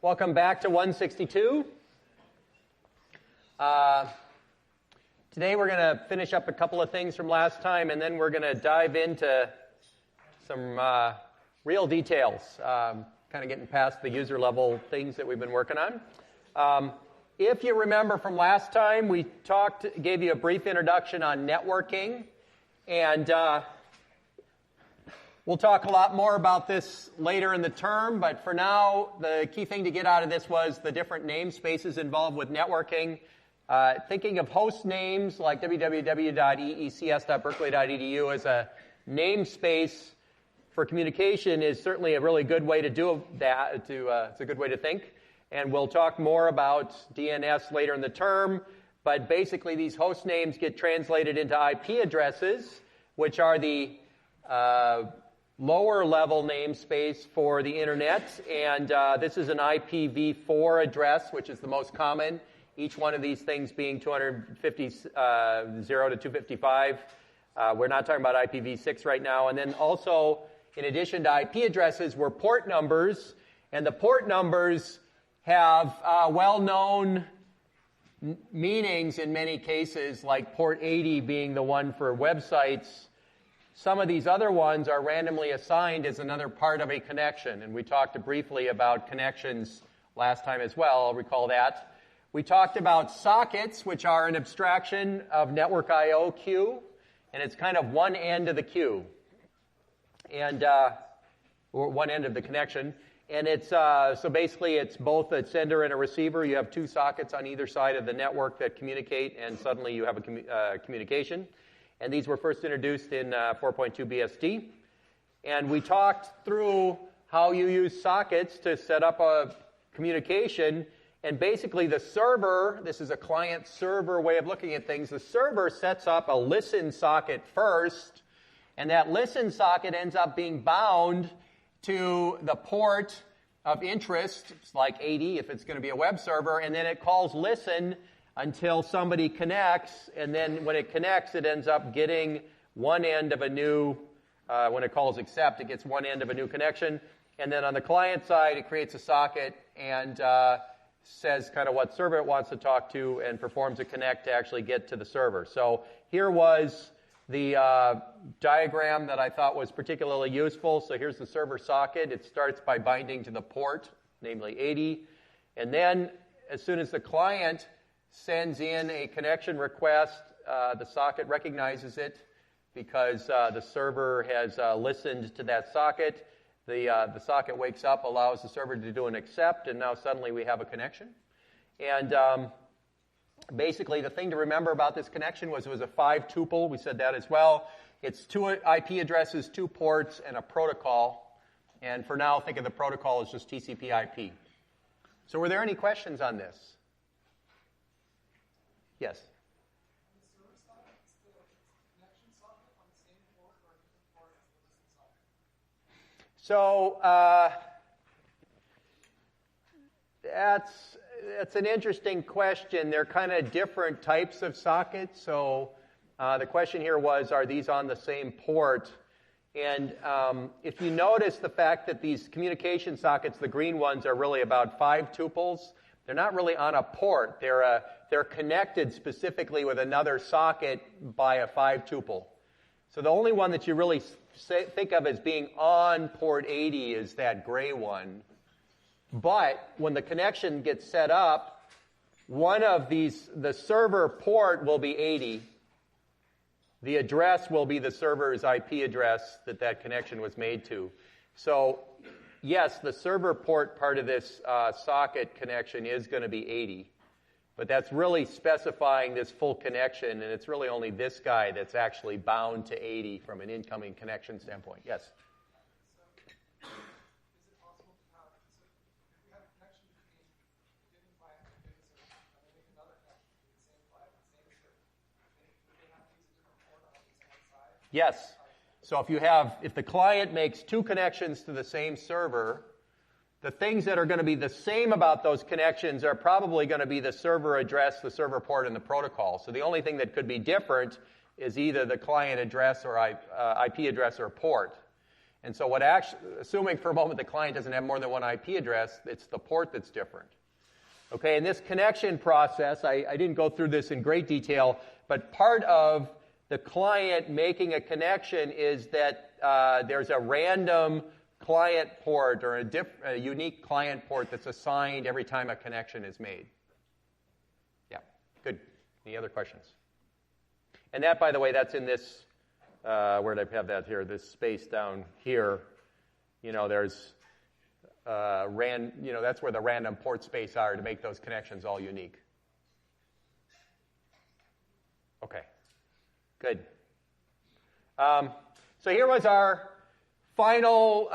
Welcome back to 162. Today we're going to finish up a couple of things from last time, and then we're going to dive into some real details, kind of getting past the user level things that we've been working on. If you remember from last time, we gave you a brief introduction on networking, and we'll talk a lot more about this later in the term, but for now, the key thing to get out of this was the different namespaces involved with networking. Thinking of host names like www.eecs.berkeley.edu as a namespace for communication is certainly a really good way to do that. It's a good way to think. And we'll talk more about DNS later in the term, but basically these host names get translated into IP addresses, which are the lower level namespace for the internet, and this is an IPv4 address, which is the most common, each one of these things being 250, 0 to 255. We're not talking about IPv6 right now. And then also, in addition to IP addresses, were port numbers, and the port numbers have well-known meanings in many cases, like port 80 being the one for websites. Some of these other ones are randomly assigned as another part of a connection, and we talked briefly about connections last time as well. I'll recall that. We talked about sockets, which are an abstraction of network I/O queue, and it's kind of one end of the queue, and or one end of the connection. And it's so basically it's both a sender and a receiver. You have two sockets on either side of the network that communicate, and suddenly you have a communication. And these were first introduced in 4.2 BSD. And we talked through how you use sockets to set up a communication. And basically the server, this is a client-server way of looking at things, the server sets up a listen socket first, and that listen socket ends up being bound to the port of interest, it's like 80 if it's going to be a web server, and then it calls listen until somebody connects, and then when it connects, it ends up getting one end of a new, when it calls accept, it gets one end of a new connection, and then on the client side, it creates a socket and says kind of what server it wants to talk to and performs a connect to actually get to the server. So here was the diagram that I thought was particularly useful. So here's the server socket. It starts by binding to the port, namely 80, and then as soon as the client sends in a connection request, the socket recognizes it because the server has listened to that socket. The socket wakes up, allows the server to do an accept, and now suddenly we have a connection. And basically the thing to remember about this connection was it was a 5-tuple. We said that as well. It's 2 IP addresses, 2 ports, and a protocol. And for now, think of the protocol as just TCP/IP. So were there any questions on this? Yes. So that's an interesting question. They're kind of different types of sockets. So the question here was, are these on the same port? And if you notice the fact that these communication sockets, the green ones, are really about 5 tuples, they're not really on a port. They're connected specifically with another socket by a 5-tuple. So the only one that you really think of as being on port 80 is that gray one. But when the connection gets set up, one of these, the server port will be 80. The address will be the server's IP address that connection was made to. So yes, the server port part of this socket connection is going to be 80. But that's really specifying this full connection, and it's really only this guy that's actually bound to 80 from an incoming connection standpoint. Yes? So, is it possible to have, if we have a connection between a given client and a given server, and then make another connection between the same client and the same server, would they have to use a different port on the same side? Yes. So if the client makes 2 connections to the same server, the things that are going to be the same about those connections are probably going to be the server address, the server port, and the protocol. So the only thing that could be different is either the client address or IP address or port. And so assuming for a moment the client doesn't have more than one IP address, it's the port that's different. Okay, in this connection process, I didn't go through this in great detail, but part of the client making a connection is that there's a random client port or a unique client port that's assigned every time a connection is made. Yeah, good. Any other questions? And that, by the way, that's in this, where did I have that here? This space down here. There's that's where the random port space are to make those connections all unique. Okay, good. So here was our final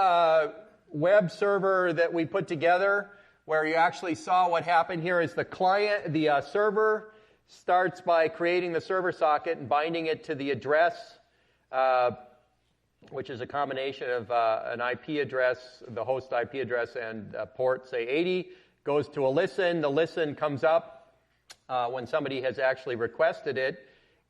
web server that we put together, where you actually saw what happened here is the server starts by creating the server socket and binding it to the address, which is a combination of an IP address, the host IP address, and port, say 80, goes to a listen. The listen comes up when somebody has actually requested it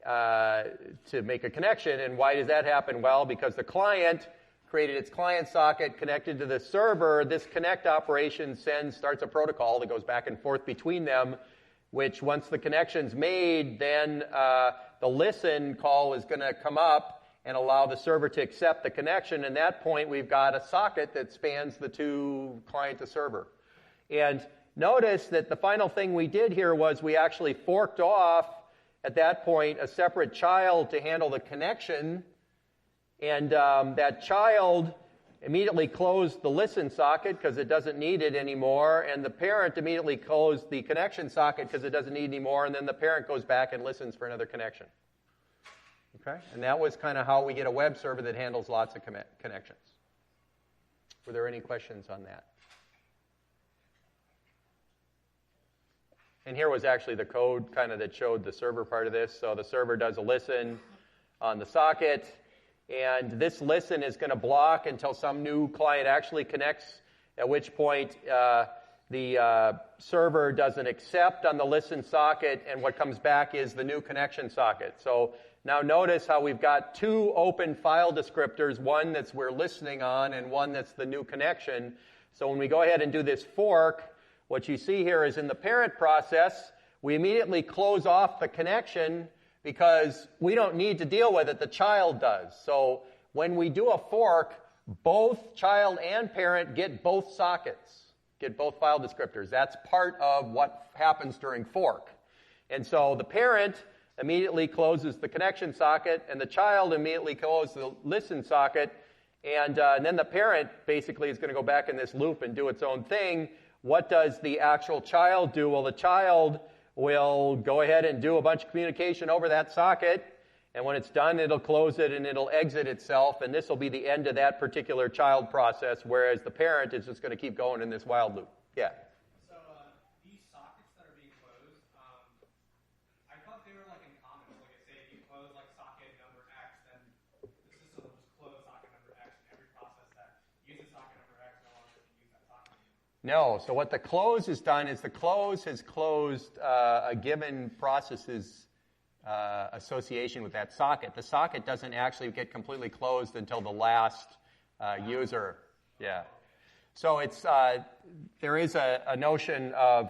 to make a connection. And why does that happen? Well, because the client created its client socket connected to the server. This connect operation starts a protocol that goes back and forth between them, which once the connection's made, then the listen call is going to come up and allow the server to accept the connection. At that point, we've got a socket that spans the two client to server. And notice that the final thing we did here was we actually forked off, at that point, a separate child to handle the connection. And that child immediately closed the listen socket because it doesn't need it anymore. And the parent immediately closed the connection socket because it doesn't need it anymore. And then the parent goes back and listens for another connection. Okay? And that was kind of how we get a web server that handles lots of connections. Were there any questions on that? And here was actually the code kind of that showed the server part of this. So the server does a listen on the socket, and this listen is going to block until some new client actually connects, at which point the server does an accept on the listen socket, and what comes back is the new connection socket. So now notice how we've got two open file descriptors, one that's we're listening on and one that's the new connection. So when we go ahead and do this fork, what you see here is in the parent process, we immediately close off the connection because we don't need to deal with it, the child does. So when we do a fork, both child and parent get both sockets, get both file descriptors. That's part of what happens during fork. And so the parent immediately closes the connection socket, and the child immediately closes the listen socket, and then the parent basically is going to go back in this loop and do its own thing. What does the actual child do? Well, the child will go ahead and do a bunch of communication over that socket, and when it's done, it'll close it and it'll exit itself, and this will be the end of that particular child process, whereas the parent is just going to keep going in this while loop. Yeah? So these sockets that are being closed, I thought they were like in common. Like I say, if you close like socket number X, then the system will just close socket number X, and every process that uses socket number X no longer can use that socket anymore. No. So what the close has done is the close has closed a given process's association with that socket. The socket doesn't actually get completely closed until the last user. Yeah. So it's there is a notion of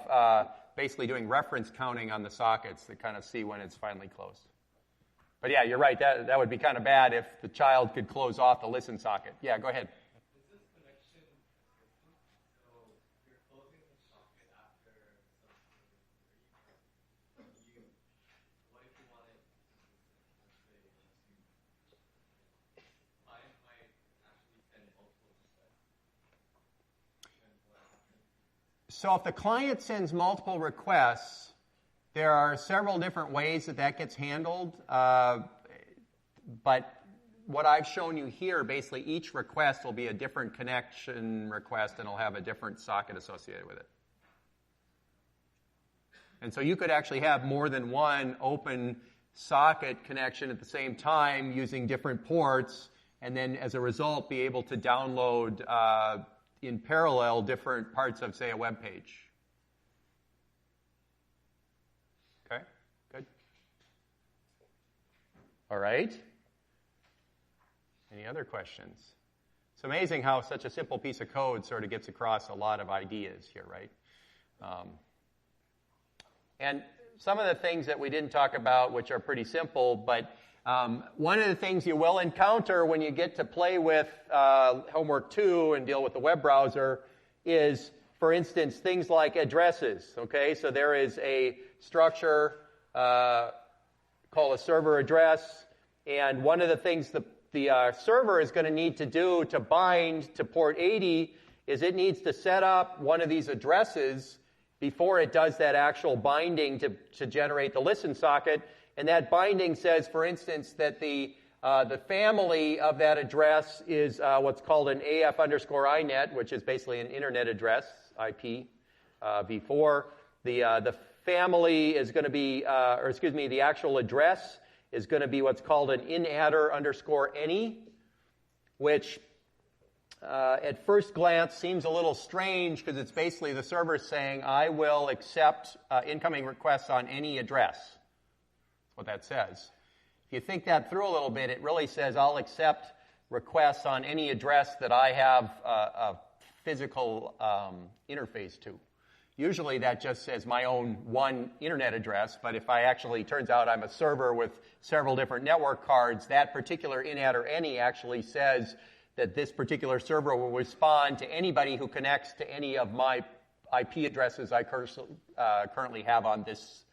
basically doing reference counting on the sockets to kind of see when it's finally closed. But yeah, you're right. That would be kind of bad if the child could close off the listen socket. Yeah, go ahead. Is this connection consistent? So you're closing the socket after some what if you want it consistent? Let's say client might actually send multiple requests. And what happens? So if the client sends multiple requests, there are several different ways that gets handled. But what I've shown you here, basically each request will be a different connection request and it'll have a different socket associated with it. And so you could actually have more than one open socket connection at the same time using different ports, and then as a result be able to download in parallel different parts of, say, a web page. Okay, good. All right. Any other questions? It's amazing how such a simple piece of code sort of gets across a lot of ideas here, right? And some of the things that we didn't talk about, which are pretty simple, but one of the things you will encounter when you get to play with Homework 2 and deal with the web browser is, for instance, things like addresses, okay? So there is a structure called a server address, and one of the things the server is going to need to do to bind to port 80 is it needs to set up one of these addresses before it does that actual binding to generate the listen socket. And that binding says, for instance, that the family of that address is what's called an AF underscore INET, which is basically an internet address, IP v4. The family is going to be, the actual address is going to be what's called an inaddr underscore any, which at first glance seems a little strange because it's basically the server saying, I will accept incoming requests on any address. That's what that says. If you think that through a little bit, it really says I'll accept requests on any address that I have a physical interface to. Usually that just says my own one internet address, but if I actually, turns out I'm a server with several different network cards, that particular inaddr any actually says that this particular server will respond to anybody who connects to any of my IP addresses I currently have on this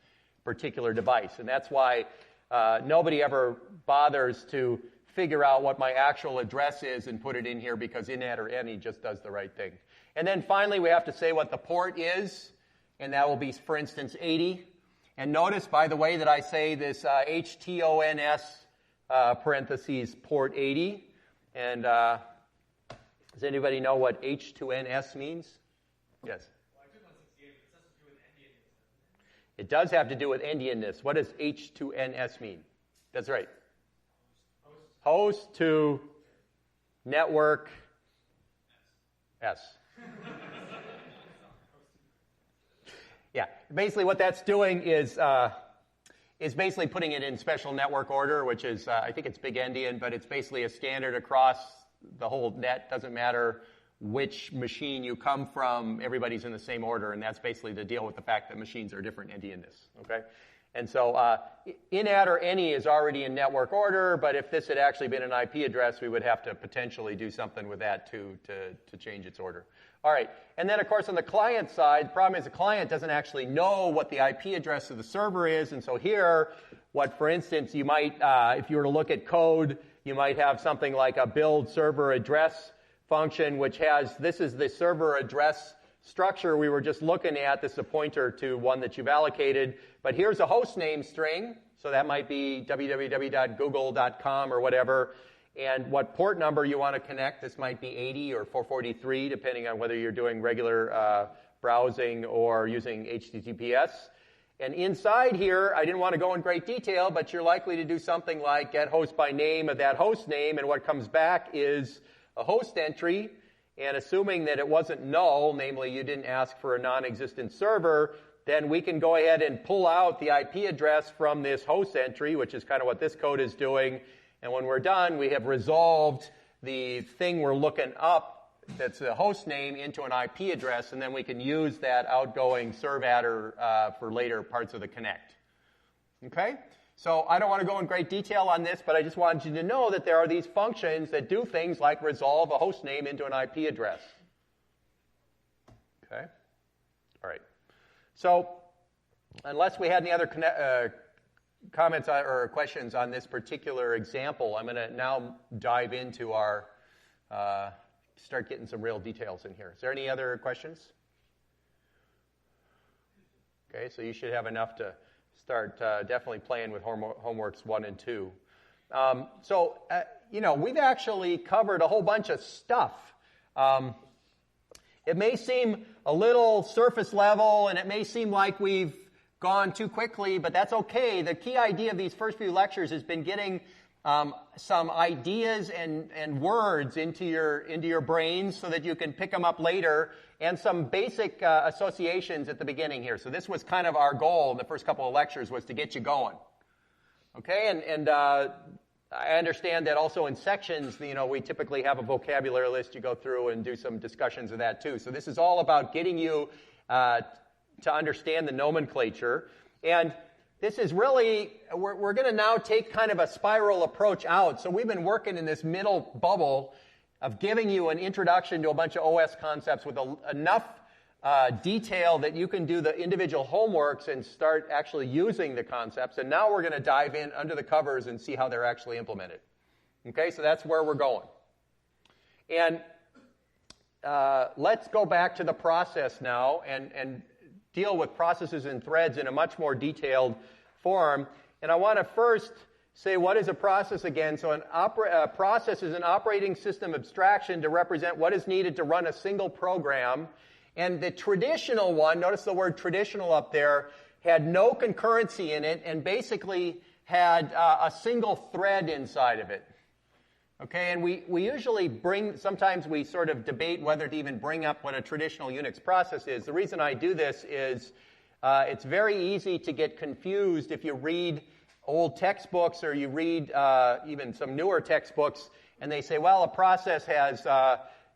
particular device. And that's why nobody ever bothers to figure out what my actual address is and put it in here, because inaddr any just does the right thing. And then finally, we have to say what the port is, and that will be, for instance, 80. And notice, by the way, that I say this HTONS parentheses port 80. And does anybody know what H2NS means? Yes. Well, I took 168, but it has to do with endianness. It does have to do with endianness. What does H2NS mean? That's right. Host to network S. Yeah, basically what that's doing is basically putting it in special network order, which is, I think it's big endian, but it's basically a standard across the whole net. Doesn't matter which machine you come from, everybody's in the same order, and that's basically to deal with the fact that machines are different endianness, okay? And so inaddr any is already in network order, but if this had actually been an IP address, we would have to potentially do something with that to change its order. All right, and then of course on the client side, the problem is the client doesn't actually know what the IP address of the server is, and so here, what for instance you might, if you were to look at code, you might have something like a build server address function, which has, this is the server address structure we were just looking at. This is a pointer to one that you've allocated, but here's a host name string, so that might be www.google.com or whatever. And what port number you want to connect, this might be 80 or 443, depending on whether you're doing regular browsing or using HTTPS. And inside here, I didn't want to go in great detail, but you're likely to do something like get host by name of that host name, and what comes back is a host entry. And assuming that it wasn't null, namely you didn't ask for a non-existent server, then we can go ahead and pull out the IP address from this host entry, which is kind of what this code is doing. And when we're done, we have resolved the thing we're looking up that's the host name into an IP address, and then we can use that outgoing servaddr for later parts of the connect. Okay? So I don't want to go in great detail on this, but I just wanted you to know that there are these functions that do things like resolve a host name into an IP address. Okay? All right. So unless we had any other comments or questions on this particular example, I'm going to now dive into our, start getting some real details in here. Is there any other questions? Okay, so you should have enough to start definitely playing with Homeworks 1 and 2. We've actually covered a whole bunch of stuff. It may seem a little surface level, and it may seem like we've gone too quickly, but that's okay. The key idea of these first few lectures has been getting some ideas and words into your brains so that you can pick them up later, and some basic associations at the beginning here. So this was kind of our goal in the first couple of lectures, was to get you going. Okay, and I understand that also in sections, we typically have a vocabulary list. You go through and do some discussions of that too. So this is all about getting you to understand the nomenclature. And this is really, we're going to now take kind of a spiral approach out. So we've been working in this middle bubble of giving you an introduction to a bunch of OS concepts with enough detail that you can do the individual homeworks and start actually using the concepts. And now we're going to dive in under the covers and see how they're actually implemented. Okay, so that's where we're going. And let's go back to the process now and deal with processes and threads in a much more detailed form. And I want to first say, what is a process again? So a process is an operating system abstraction to represent what is needed to run a single program. And the traditional one, notice the word traditional up there, had no concurrency in it and basically had a single thread inside of it. Okay, and we usually sometimes we sort of debate whether to even bring up what a traditional Unix process is. The reason I do this is it's very easy to get confused if you read old textbooks or you read even some newer textbooks and they say, well, a process has,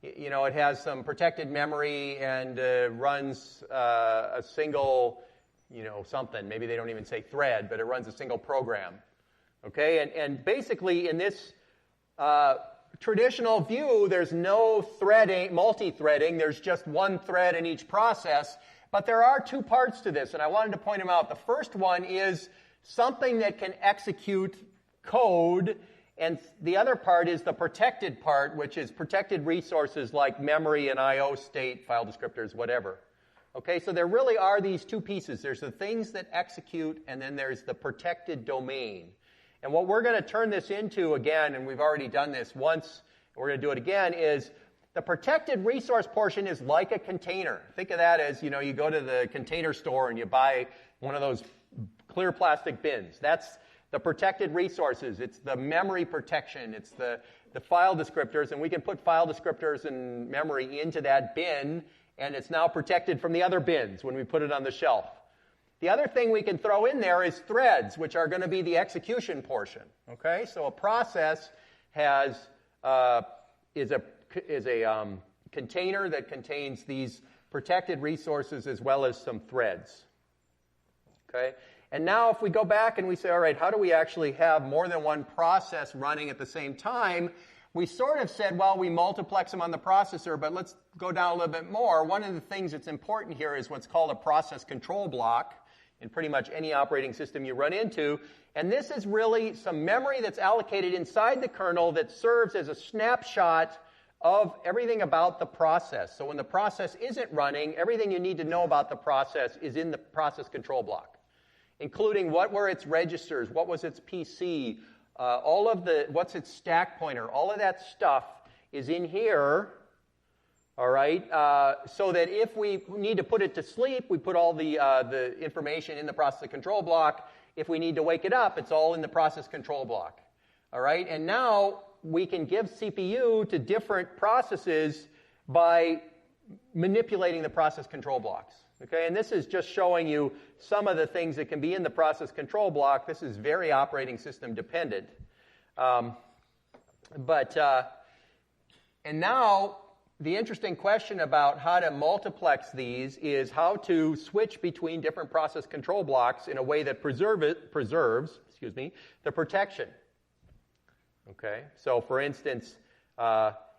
it has some protected memory and runs a single, something. Maybe they don't even say thread, but it runs a single program. Okay, and basically in this traditional view, there's no threading, multi-threading. There's just one thread in each process. But there are two parts to this, and I wanted to point them out. The first one is something that can execute code, and the other part is the protected part, which is protected resources like memory and I/O state, file descriptors, whatever. Okay, so there really are these two pieces. There's the things that execute, and then there's the protected domain. And what we're going to turn this into again, and we've already done this once, and we're going to do it again, is the protected resource portion is like a container. Think of that as, you go to the container store and you buy one of those clear plastic bins. That's the protected resources. It's the memory protection. It's the file descriptors, and we can put file descriptors and memory into that bin, and it's now protected from the other bins when we put it on the shelf. The other thing we can throw in there is threads, which are going to be the execution portion. Okay, so a process is a container that contains these protected resources as well as some threads. Okay, and now if we go back and we say, all right, how do we actually have more than one process running at the same time? We sort of said, well, we multiplex them on the processor, but let's go down a little bit more. One of the things that's important here is what's called a process control block in pretty much any operating system you run into. And this is really some memory that's allocated inside the kernel that serves as a snapshot of everything about the process. So when the process isn't running, everything you need to know about the process is in the process control block, including what were its registers, what was its PC, what's its stack pointer, all of that stuff is in here. All right, so that if we need to put it to sleep, we put all the information in the process control block. If we need to wake it up, it's all in the process control block. All right, and now we can give CPU to different processes by manipulating the process control blocks. Okay, and this is just showing you some of the things that can be in the process control block. This is very operating system dependent. And now, the interesting question about how to multiplex these is how to switch between different process control blocks in a way that preserves the protection. Okay, so for instance,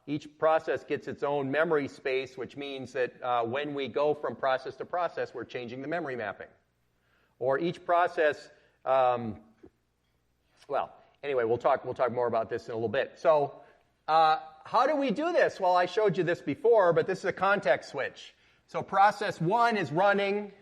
each process gets its own memory space, which means that when we go from process to process, we're changing the memory mapping. Or each process, we'll talk more about this in a little bit. So, how do we do this? Well, I showed you this before, but this is a context switch. So process 1 is running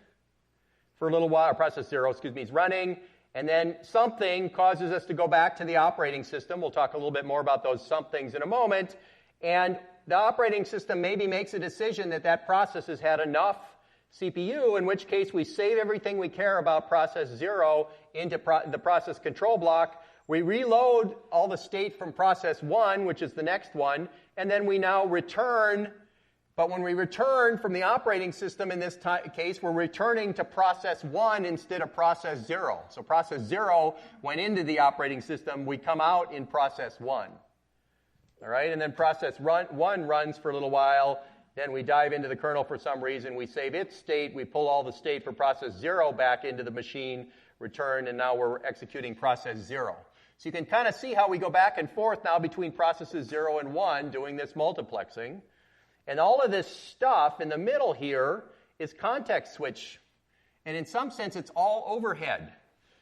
for a little while, or process 0, is running, and then something causes us to go back to the operating system. We'll talk a little bit more about those somethings in a moment. And the operating system maybe makes a decision that process has had enough CPU, in which case we save everything we care about process 0 into the process control block. We reload all the state from process 1, which is the next one, and then we now return But when we return from the operating system in this case, we're returning to process 1 instead of process 0. So process 0 went into the operating system. We come out in process 1. All right, and then process 1 runs for a little while. Then we dive into the kernel for some reason. We save its state. We pull all the state for process 0 back into the machine, return, and now we're executing process 0. So you can kind of see how we go back and forth now between processes 0 and 1 doing this multiplexing. And all of this stuff in the middle here is context switch. And in some sense, it's all overhead.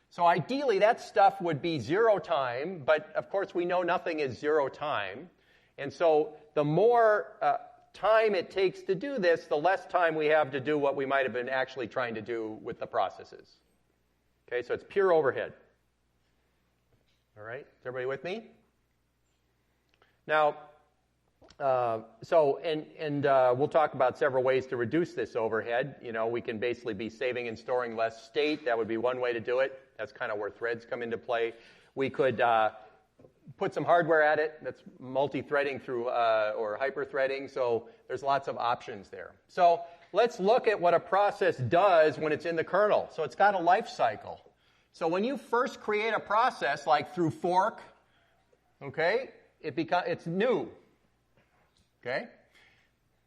So ideally, that stuff would be 0 time, but of course we know nothing is 0 time. And so the more time it takes to do this, the less time we have to do what we might have been actually trying to do with the processes. Okay, so it's pure overhead. All right, is everybody with me? Now, we'll talk about several ways to reduce this overhead. You know, we can basically be saving and storing less state. That would be one way to do it. That's kind of where threads come into play. We could put some hardware at it. That's multi-threading through or hyper-threading. So there's lots of options there. So let's look at what a process does when it's in the kernel. So it's got a life cycle. So when you first create a process, like through fork, okay, it's new. Okay?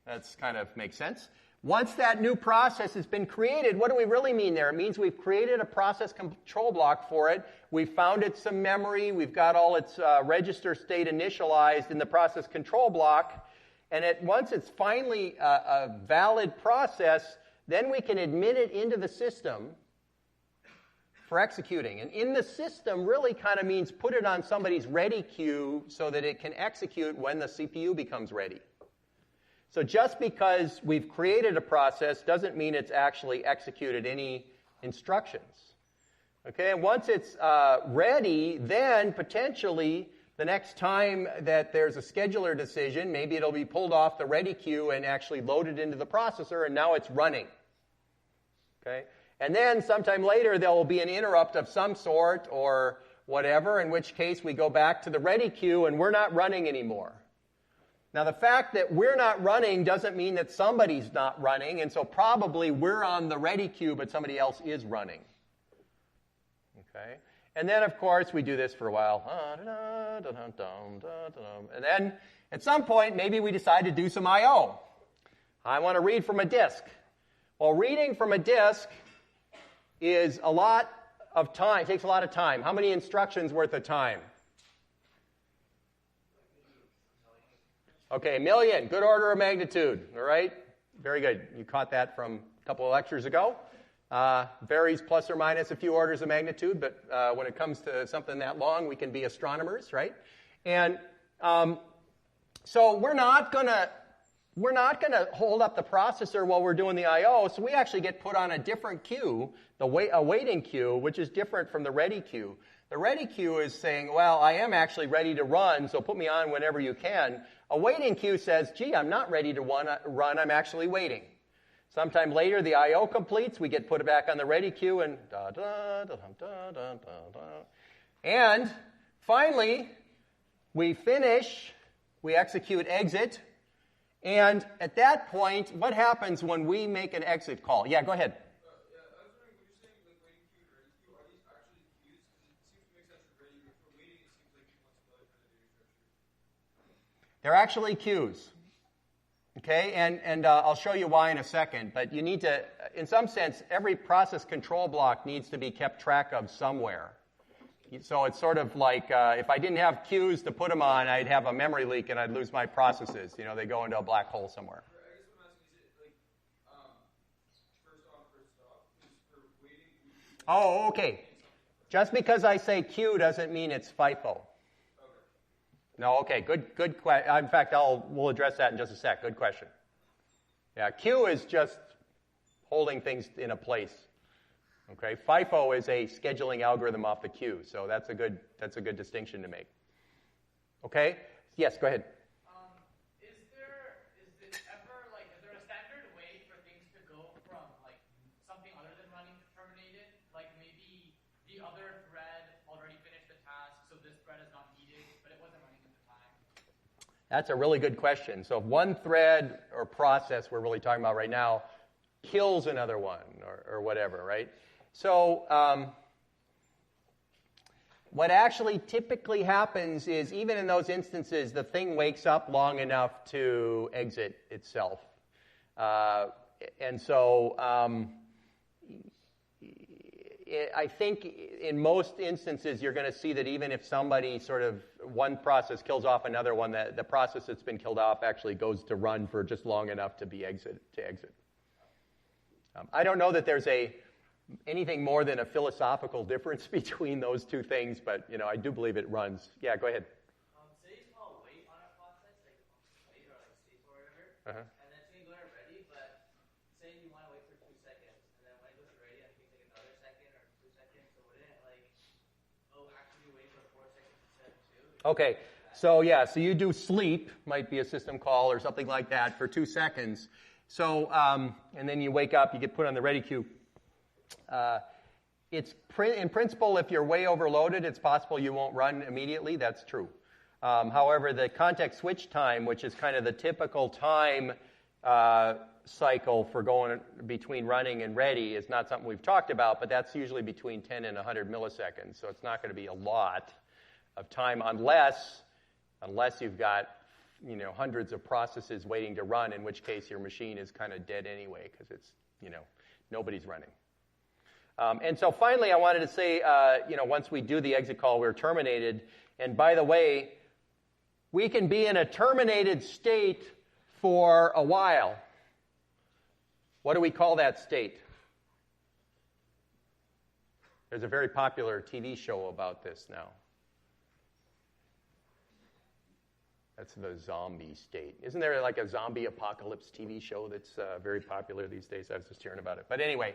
That's kind of makes sense. Once that new process has been created, what do we really mean there? It means we've created a process control block for it. We've found it some memory. We've got all its register state initialized in the process control block. And once it's finally a valid process, then we can admit it into the system for executing. And in the system really kind of means put it on somebody's ready queue so that it can execute when the CPU becomes ready. So just because we've created a process doesn't mean it's actually executed any instructions. Okay, and once it's ready, then potentially the next time that there's a scheduler decision, maybe it'll be pulled off the ready queue and actually loaded into the processor, and now it's running. Okay, and then sometime later there will be an interrupt of some sort or whatever, in which case we go back to the ready queue and we're not running anymore. Now, the fact that we're not running doesn't mean that somebody's not running, and so probably we're on the ready queue, but somebody else is running. Okay? And then, of course, we do this for a while. And then, at some point, maybe we decide to do some I.O. I want to read from a disk. Well, reading from a disk is a lot of time, takes a lot of time. How many instructions worth of time? Okay, 1 million, good order of magnitude, all right? Very good. You caught that from a couple of lectures ago. Varies plus or minus a few orders of magnitude, but when it comes to something that long, we can be astronomers, right? And so we're not going to hold up the processor while we're doing the I.O., so we actually get put on a different queue, a waiting queue, which is different from the ready queue. The ready queue is saying, well, I am actually ready to run, so put me on whenever you can. A waiting queue says, gee, I'm not ready to run, I'm actually waiting. Sometime later, the I.O. completes, we get put back on the ready queue, and and finally, we finish, we execute exit, and at that point, what happens when we make an exit call? Yeah, go ahead. They're actually queues, okay? And I'll show you why in a second, but you need to, in some sense, every process control block needs to be kept track of somewhere. So it's sort of like if I didn't have queues to put them on, I'd have a memory leak and I'd lose my processes. You know, they go into a black hole somewhere. I guess what I'm asking is, it like first on, first off, is for waiting? Oh, okay. Just because I say queue doesn't mean it's FIFO. No, okay, good question. In fact, we'll address that in just a sec. Good question. Yeah, queue is just holding things in a place. Okay, FIFO is a scheduling algorithm off the queue, so that's a good distinction to make. Okay, yes, go ahead. Is there a standard way for things to go from like something other than running to terminated? Like maybe the other thread already finished the task, so this thread is not needed, but it wasn't running at the time. That's a really good question. So if one thread or process we're really talking about right now kills another one or whatever, right? So what actually typically happens is even in those instances, the thing wakes up long enough to exit itself. And so I think in most instances you're going to see that even if somebody one process kills off another one, the process that's been killed off actually goes to run for just long enough to exit. I don't know that there's anything more than a philosophical difference between those two things, but I do believe it runs. Yeah, go ahead. Say you call wait on a process, like wait or like sleep or whatever, and then it's going to go to ready, but say you want to wait for 2 seconds, and then when it goes to ready, I think it's like another second or 2 seconds, so wouldn't it actually wait for 4 seconds instead of 2? Okay, so you do sleep, might be a system call or something like that for 2 seconds. So, and then you wake up, you get put on the ready queue. In principle, if you're way overloaded, it's possible you won't run immediately. That's true. However, the context switch time, which is kind of the typical time cycle for going between running and ready, is not something we've talked about, but that's usually between 10 and 100 milliseconds. So it's not going to be a lot of time unless you've got hundreds of processes waiting to run, in which case your machine is kind of dead anyway because it's nobody's running. And so finally, I wanted to say, once we do the exit call, we're terminated. And by the way, we can be in a terminated state for a while. What do we call that state? There's a very popular TV show about this now. That's the zombie state. Isn't there like a zombie apocalypse TV show that's very popular these days? I was just hearing about it. But anyway,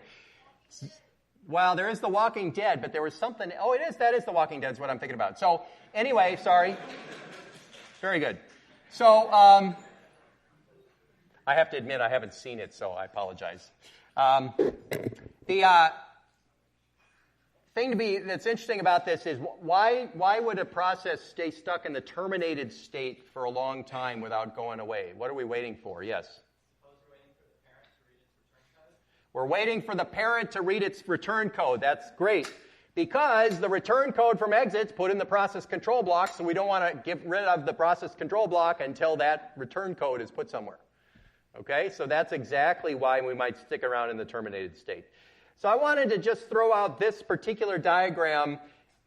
well, there is The Walking Dead, but there was something. Oh, that is The Walking Dead is what I'm thinking about. So anyway, sorry. Very good. So I have to admit I haven't seen it, so I apologize. The thing that's interesting about this is why would a process stay stuck in the terminated state for a long time without going away? What are we waiting for? Yes? We're waiting for the parent to read its return code. That's great. Because the return code from exit's put in the process control block, so we don't want to get rid of the process control block until that return code is put somewhere. Okay? So that's exactly why we might stick around in the terminated state. So I wanted to just throw out this particular diagram.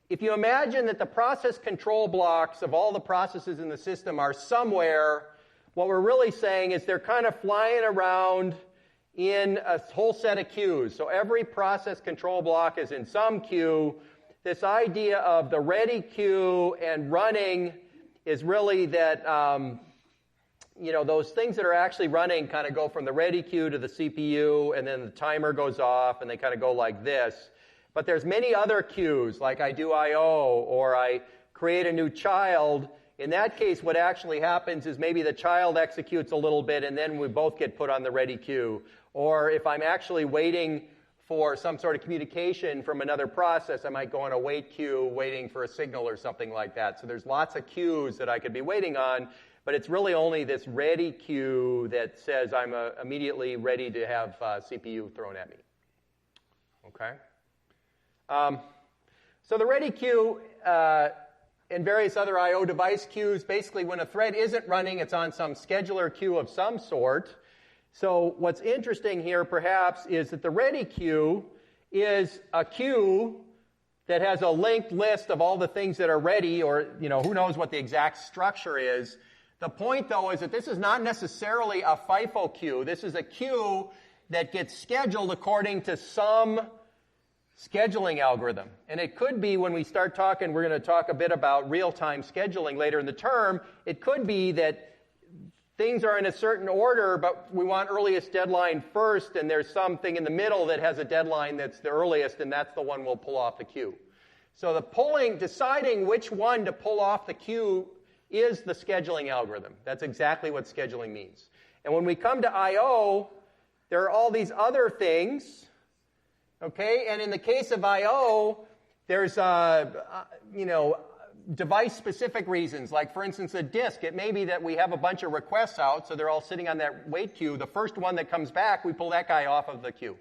If you imagine that the process control blocks of all the processes in the system are somewhere, what we're really saying is they're kind of flying around in a whole set of queues. So every process control block is in some queue. This idea of the ready queue and running is really that, those things that are actually running kind of go from the ready queue to the CPU, and then the timer goes off, and they kind of go like this. But there's many other queues, like I do I/O, or I create a new child. In that case, what actually happens is maybe the child executes a little bit, and then we both get put on the ready queue. Or if I'm actually waiting for some sort of communication from another process, I might go on a wait queue waiting for a signal or something like that. So there's lots of queues that I could be waiting on, but it's really only this ready queue that says I'm immediately ready to have CPU thrown at me. Okay? So the ready queue and various other I/O device queues, basically when a thread isn't running, it's on some scheduler queue of some sort. So what's interesting here, perhaps, is that the ready queue is a queue that has a linked list of all the things that are ready, or, who knows what the exact structure is. The point, though, is that this is not necessarily a FIFO queue. This is a queue that gets scheduled according to some scheduling algorithm. And it could be, when we start talking, we're going to talk a bit about real-time scheduling later in the term, it could be that things are in a certain order, but we want earliest deadline first, and there's something in the middle that has a deadline that's the earliest, and that's the one we'll pull off the queue. So deciding which one to pull off the queue is the scheduling algorithm. That's exactly what scheduling means. And when we come to I/O, there are all these other things, okay? And in the case of I/O, there's device-specific reasons, like, for instance, a disk. It may be that we have a bunch of requests out, so they're all sitting on that wait queue. The first one that comes back, we pull that guy off of the queue.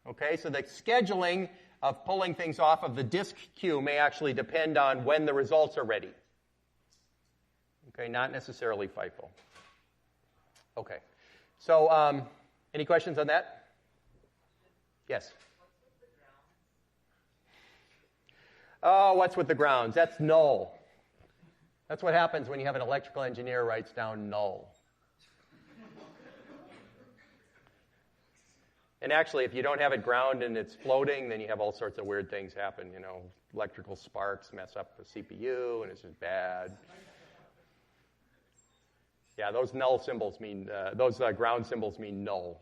Okay, so the scheduling of pulling things off of the disk queue may actually depend on when the results are ready. Okay, not necessarily FIFO. Okay, so any questions on that? Yes? Oh, what's with the grounds? That's null. That's what happens when you have an electrical engineer writes down null. And actually, if you don't have it ground and it's floating, then you have all sorts of weird things happen. You know, electrical sparks mess up the CPU, and it's just bad. Yeah, those null symbols mean, those ground symbols mean null.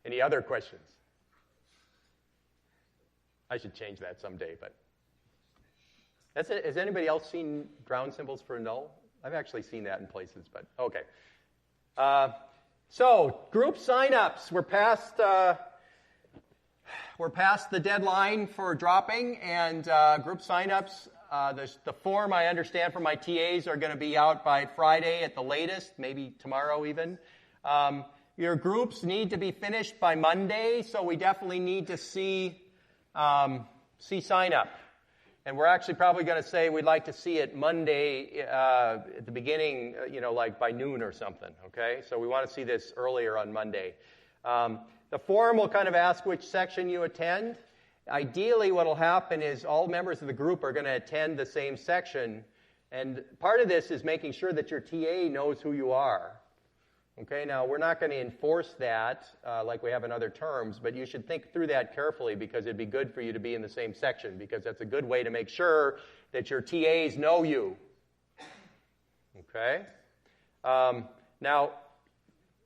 Any other questions? I should change that someday, but. Has anybody else seen ground symbols for null? I've actually seen that in places, but okay. So group signups. We're past the deadline for dropping, and group signups. The form I understand from my TAs are going to be out by Friday at the latest, maybe tomorrow even. Your groups need to be finished by Monday, so we definitely need to see sign up. And we're actually probably going to say we'd like to see it Monday at the beginning, like by noon or something, okay? So we want to see this earlier on Monday. The form will kind of ask which section you attend. Ideally, what will happen is all members of the group are going to attend the same section. And part of this is making sure that your TA knows who you are. Okay, now we're not going to enforce that like we have in other terms, but you should think through that carefully because it'd be good for you to be in the same section because that's a good way to make sure that your TAs know you. Okay? Now,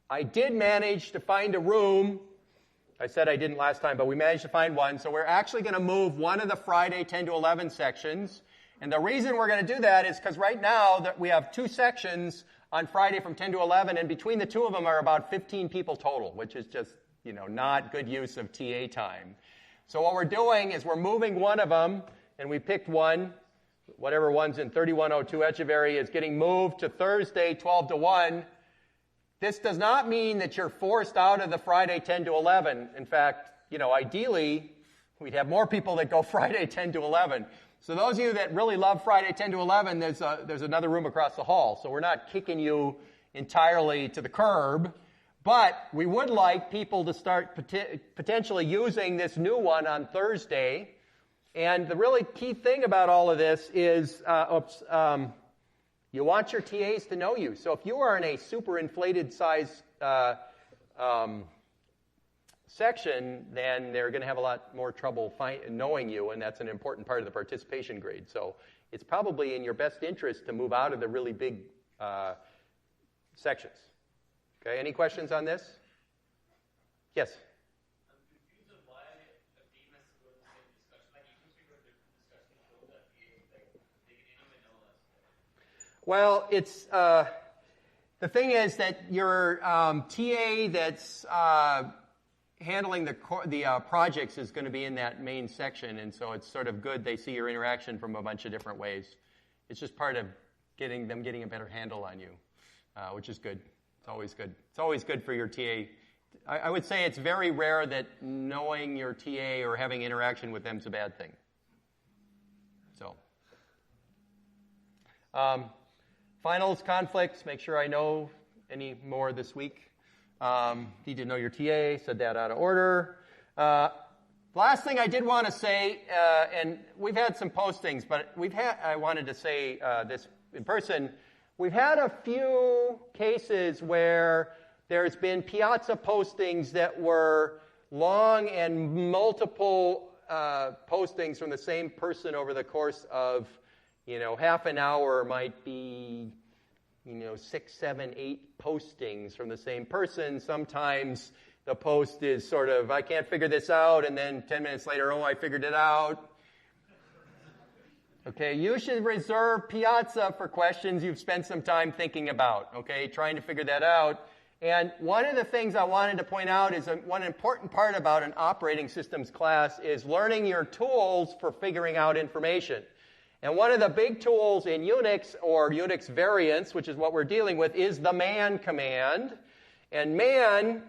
I did manage to find a room. I said I didn't last time, but we managed to find one. So we're actually going to move one of the Friday 10 to 11 sections. And the reason we're going to do that is because right now that we have two sections on Friday from 10 to 11, and between the two of them are about 15 people total, which is just, not good use of TA time. So what we're doing is we're moving one of them, and we picked one, whatever one's in 3102 Echeverry is getting moved to Thursday, 12 to 1. This does not mean that you're forced out of the Friday 10 to 11. In fact, ideally, we'd have more people that go Friday 10 to 11. So those of you that really love Friday 10 to 11, there's another room across the hall. So we're not kicking you entirely to the curb, but we would like people to start potentially using this new one on Thursday. And the really key thing about all of this is you want your TAs to know you. So if you are in a super inflated size section, then they're going to have a lot more trouble knowing you, and that's an important part of the participation grade. So it's probably in your best interest to move out of the really big sections. Okay, any questions on this? Yes? I'm confused on why a team has to go to the same discussion. Like, even if we go to different discussions, so that they can even know us. Well, it's the thing is that your TA that's handling the projects is going to be in that main section, and so it's sort of good they see your interaction from a bunch of different ways. It's just part of getting a better handle on you, which is good. It's always good. It's always good for your TA. I would say it's very rare that knowing your TA or having interaction with them is a bad thing. So, finals, conflicts, make sure I know any more this week. Need to know your TA, said that out of order. Last thing I did want to say, and we've had some postings, but I wanted to say this in person. We've had a few cases where there's been Piazza postings that were long and multiple postings from the same person over the course of, half an hour might be 6, 7, 8 postings from the same person. Sometimes the post is sort of, I can't figure this out, and then 10 minutes later, I figured it out. Okay, you should reserve Piazza for questions you've spent some time thinking about, okay, trying to figure that out. And one of the things I wanted to point out is one important part about an operating systems class is learning your tools for figuring out information. And one of the big tools in Unix or Unix variants, which is what we're dealing with, is the man command. And man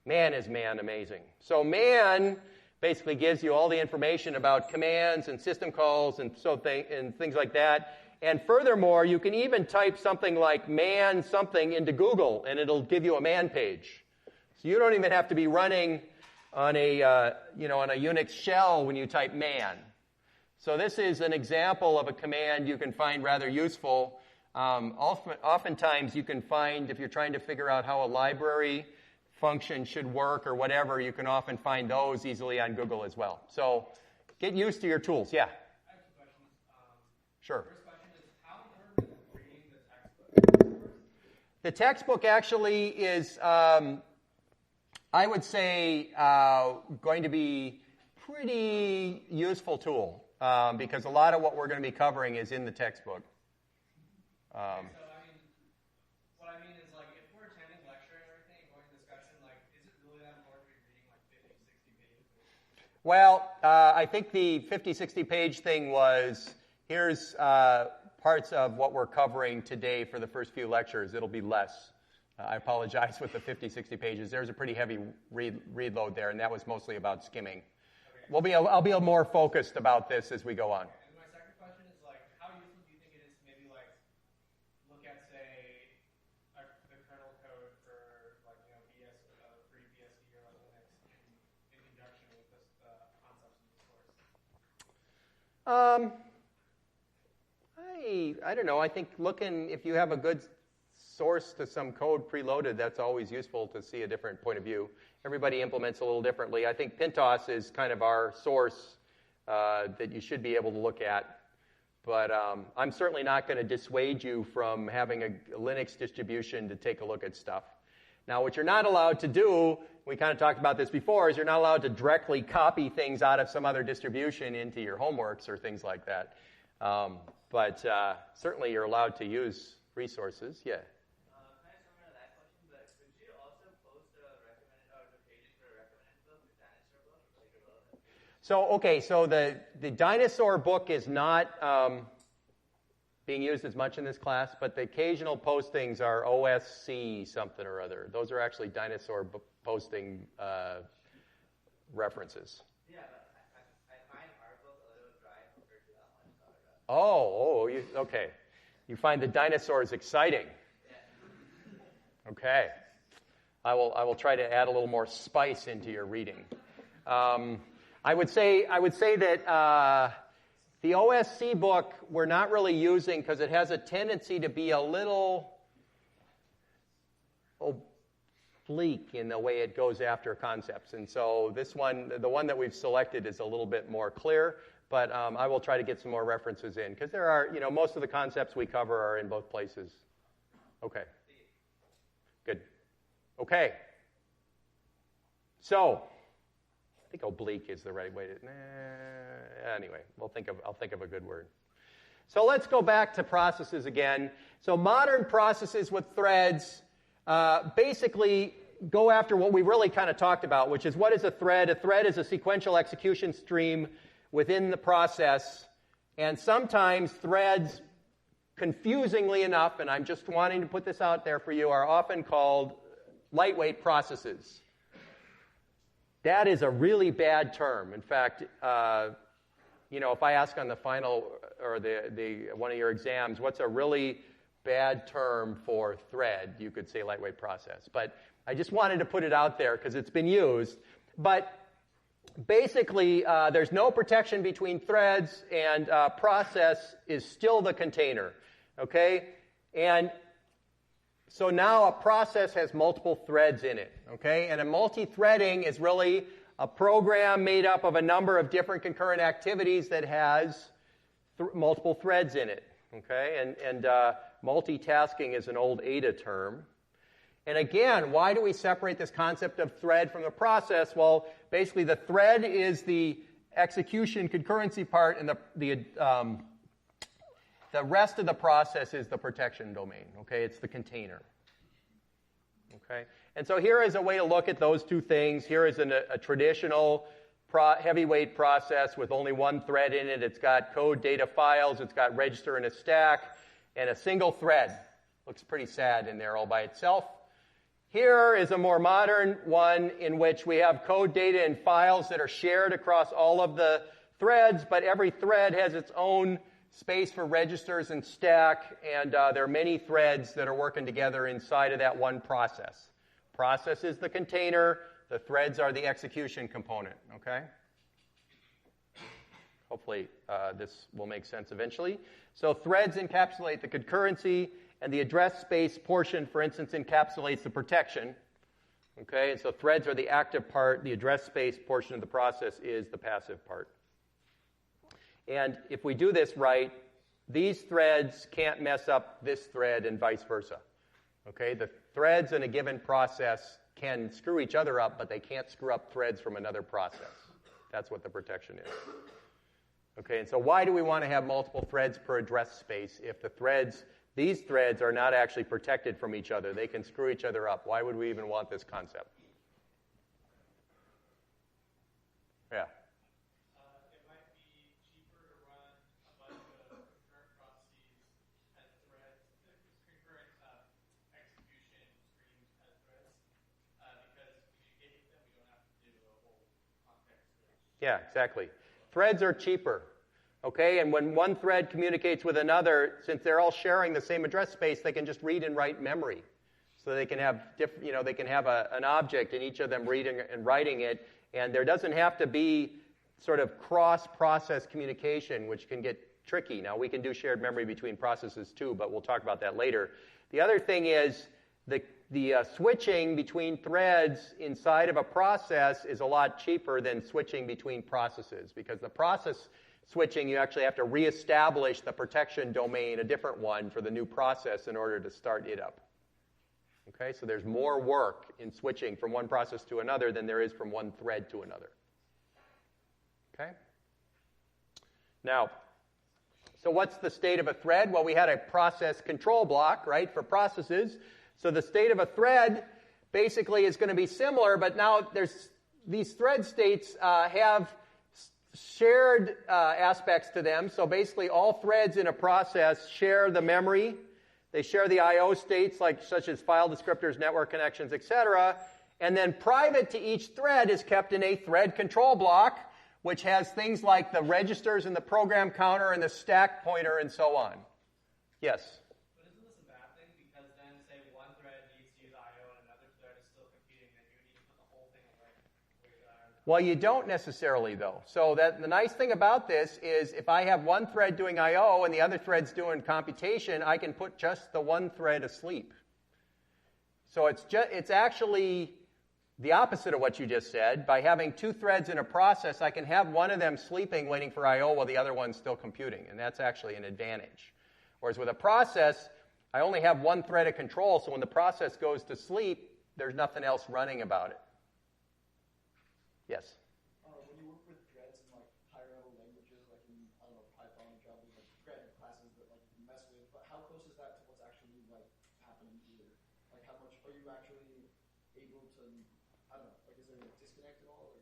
is amazing. So man basically gives you all the information about commands and system calls and things like that. And furthermore, you can even type something like man something into Google, and it'll give you a man page. So you don't even have to be running on a on a Unix shell when you type man. So this is an example of a command you can find rather useful. Oftentimes you can find, if you're trying to figure out how a library function should work or whatever, you can often find those easily on Google as well. So get used to your tools. Yeah? I have 2 questions. Sure. First question is, how important is reading the textbook? The textbook actually is, I would say, going to be pretty useful tool because a lot of what we're going to be covering is in the textbook. So, what I mean is, like, if we're attending lecture and everything, going to discussion, like, is it really that important to be reading, like, 50, 60 pages? Well, I think the 50, 60 page thing was, here's parts of what we're covering today for the first few lectures. It'll be less. I apologize with the 50, 60 pages. There's a pretty heavy read load there, and that was mostly about skimming. Okay. I'll be more focused about this as we go on. And my second question is, like, how useful do you think it is to maybe, like, look at, say, the kernel code for, like, FreeBSD or Linux in conjunction with the concepts in the source? I don't know. I think if you have a good source to some code preloaded, that's always useful to see a different point of view. Everybody implements a little differently. I think Pintos is kind of our source that you should be able to look at. But I'm certainly not going to dissuade you from having a Linux distribution to take a look at stuff. Now, what you're not allowed to do, we kind of talked about this before, is you're not allowed to directly copy things out of some other distribution into your homeworks or things like that. But certainly you're allowed to use resources. Yeah. Kind of similar to that question, but could you also post the pages for a recommended book, the dinosaur book, like a relevant page? So the dinosaur book is not being used as much in this class, but the occasional postings are OSC something or other. Those are actually dinosaur posting references. Yeah, but I find our book a little dry compared to that one. Okay. You find the dinosaurs exciting. Okay. I will try to add a little more spice into your reading. I would say that the OSC book we're not really using because it has a tendency to be a little oblique in the way it goes after concepts. And so this one, the one that we've selected, is a little bit more clear. But I will try to get some more references in because there are, most of the concepts we cover are in both places. Okay. Good. Okay. So, I think oblique is the right way to. Anyway, I'll think of a good word. So let's go back to processes again. So modern processes with threads basically go after what we really kind of talked about, which is what is a thread? A thread is a sequential execution stream within the process, and sometimes threads, confusingly enough, and I'm just wanting to put this out there for you, are often called lightweight processes. That is a really bad term. In fact, if I ask on the final or the one of your exams, what's a really bad term for thread, you could say lightweight process. But I just wanted to put it out there because it's been used. But basically, there's no protection between threads, and process is still the container, okay? And so now a process has multiple threads in it, okay? And a multi-threading is really a program made up of a number of different concurrent activities that has multiple threads in it, okay? And multitasking is an old Ada term. And again, why do we separate this concept of thread from the process? Well, basically the thread is the execution concurrency part, and the rest of the process is the protection domain, okay? It's the container, okay? And so here is a way to look at those two things. Here is a traditional heavyweight process with only one thread in it. It's got code, data, files. It's got register and a stack, and a single thread. Looks pretty sad in there all by itself. Here is a more modern one in which we have code, data, and files that are shared across all of the threads, but every thread has its own space for registers and stack, and there are many threads that are working together inside of that one process. Process is the container. The threads are the execution component, okay? Hopefully this will make sense eventually. So threads encapsulate the concurrency, and the address space portion, for instance, encapsulates the protection. Okay, and so threads are the active part. The address space portion of the process is the passive part. And if we do this right, these threads can't mess up this thread and vice versa. Okay, the threads in a given process can screw each other up, but they can't screw up threads from another process. That's what the protection is. Okay, and so why do we want to have multiple threads per address space if these threads are not actually protected from each other? They can screw each other up. Why would we even want this concept? Yeah. It might be cheaper to run a bunch of concurrent processes as threads, concurrent execution streams as threads, because when you get them, you don't have to do a whole context switch. Yeah, exactly. Threads are cheaper. Okay, and when one thread communicates with another, since they're all sharing the same address space, they can just read and write memory. So they can have they can have an object in each of them reading and writing it, and there doesn't have to be sort of cross-process communication, which can get tricky. Now, we can do shared memory between processes too, but we'll talk about that later. The other thing is the switching between threads inside of a process is a lot cheaper than switching between processes, because the process switching, you actually have to reestablish the protection domain, a different one, for the new process in order to start it up. Okay, so there's more work in switching from one process to another than there is from one thread to another. Okay? Now, so what's the state of a thread? Well, we had a process control block, right, for processes. So the state of a thread basically is going to be similar, but now these thread states have shared aspects to them. So basically all threads in a process share the memory. They share the I/O states such as file descriptors, network connections, etc. And then private to each thread is kept in a thread control block, which has things like the registers and the program counter and the stack pointer and so on. Yes? But isn't this a bad thing? Because then, say, one thread needs to use I/O and another thread is still computing, then you need to put the whole thing away. Well, you don't necessarily, though. So the nice thing about this is if I have one thread doing I/O and the other thread's doing computation, I can put just the one thread asleep. So it's actually the opposite of what you just said. By having two threads in a process, I can have one of them sleeping, waiting for I/O, while the other one's still computing, and that's actually an advantage. Whereas with a process, I only have one thread of control, so when the process goes to sleep, there's nothing else running about it. Yes? When you work with threads in higher level languages, like in Python and Java, thread classes that you mess with, but how close is that to what's actually happening here? How much are you actually able to? I don't know. Is there a disconnect at all? Or?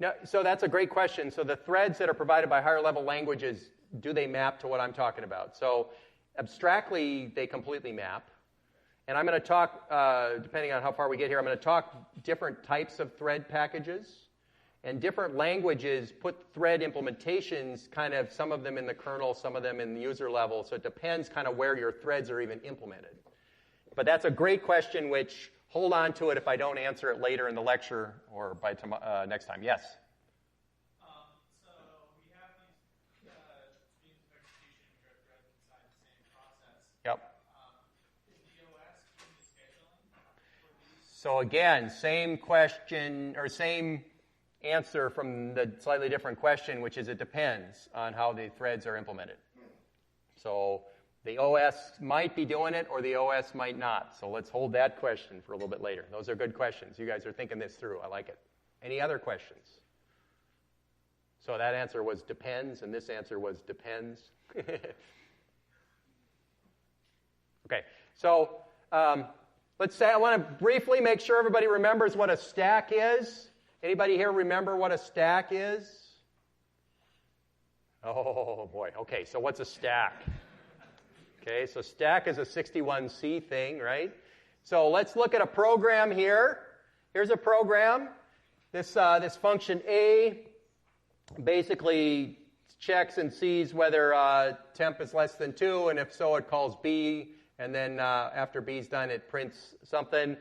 No, so that's a great question. So the threads that are provided by higher level languages, do they map to what I'm talking about? So abstractly, they completely map. And I'm going to talk, depending on how far we get here, I'm going to talk different types of thread packages. And different languages put thread implementations, some of them in the kernel, some of them in the user level. So it depends where your threads are even implemented. But that's a great question, which hold on to it if I don't answer it later in the lecture or by next time. Yes? So we have these streams of execution which are threads inside the same process. Yep. Is the OS doing the scheduling for these? So again, same question, or same answer from the slightly different question, which is it depends on how the threads are implemented. So the OS might be doing it or the OS might not. So let's hold that question for a little bit later. Those are good questions. You guys are thinking this through. I like it. Any other questions? So that answer was depends, and this answer was depends. Okay, so let's say I want to briefly make sure everybody remembers what a stack is. Anybody here remember what a stack is? Oh, boy. Okay, so what's a stack? Okay, so stack is a 61C thing, right? So let's look at a program here. Here's a program. This function A basically checks and sees whether temp is less than 2, and if so, it calls B, and then after B is done, it prints something.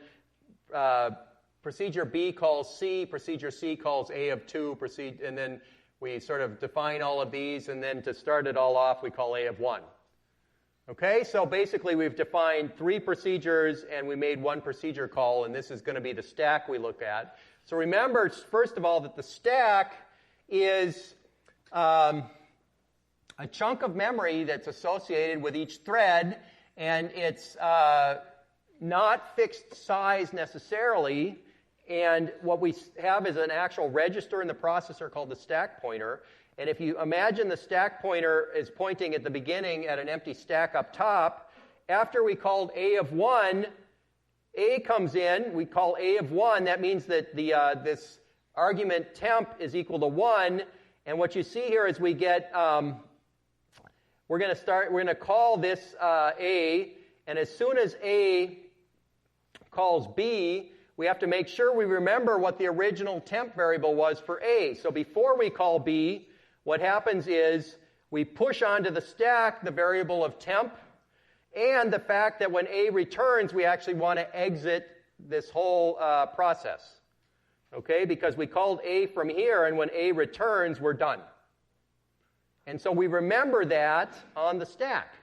Procedure B calls C, procedure C calls A of 2, and then we sort of define all of these, and then to start it all off, we call A of 1. Okay, so basically we've defined 3 procedures, and we made 1 procedure call, and this is going to be the stack we look at. So remember, first of all, that the stack is a chunk of memory that's associated with each thread, and it's not fixed size necessarily. And what we have is an actual register in the processor called the stack pointer. And if you imagine the stack pointer is pointing at the beginning at an empty stack up top, after we called A of 1, A comes in, we call A of 1. That means that this argument temp is equal to 1. And what you see here is we get, we're going to call this A, and as soon as A calls B, we have to make sure we remember what the original temp variable was for A. So before we call B, what happens is we push onto the stack the variable of temp and the fact that when A returns, we actually want to exit this whole process. Okay, because we called A from here, and when A returns, we're done. And so we remember that on the stack.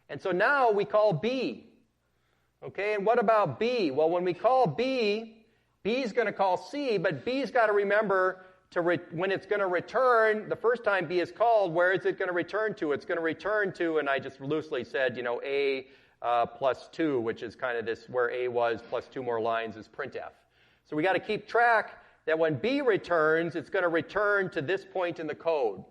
And so now we call B. Okay, and what about B? Well, when we call B, B is going to call C, but B's got to remember when it's going to return, the first time B is called, where is it going to return to? It's going to return to, and I just loosely said, A plus 2, which is kind of this, where A was plus 2 more lines is printf. So we got to keep track that when B returns, it's going to return to this point in the code.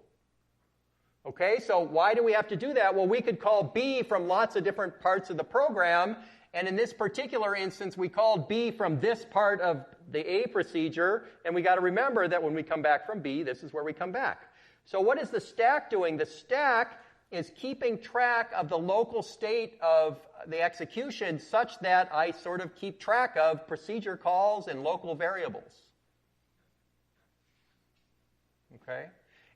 Okay, so why do we have to do that? Well, we could call B from lots of different parts of the program, and in this particular instance, we called B from this part of the A procedure, and we got to remember that when we come back from B, this is where we come back. So what is the stack doing? The stack is keeping track of the local state of the execution such that I sort of keep track of procedure calls and local variables. Okay?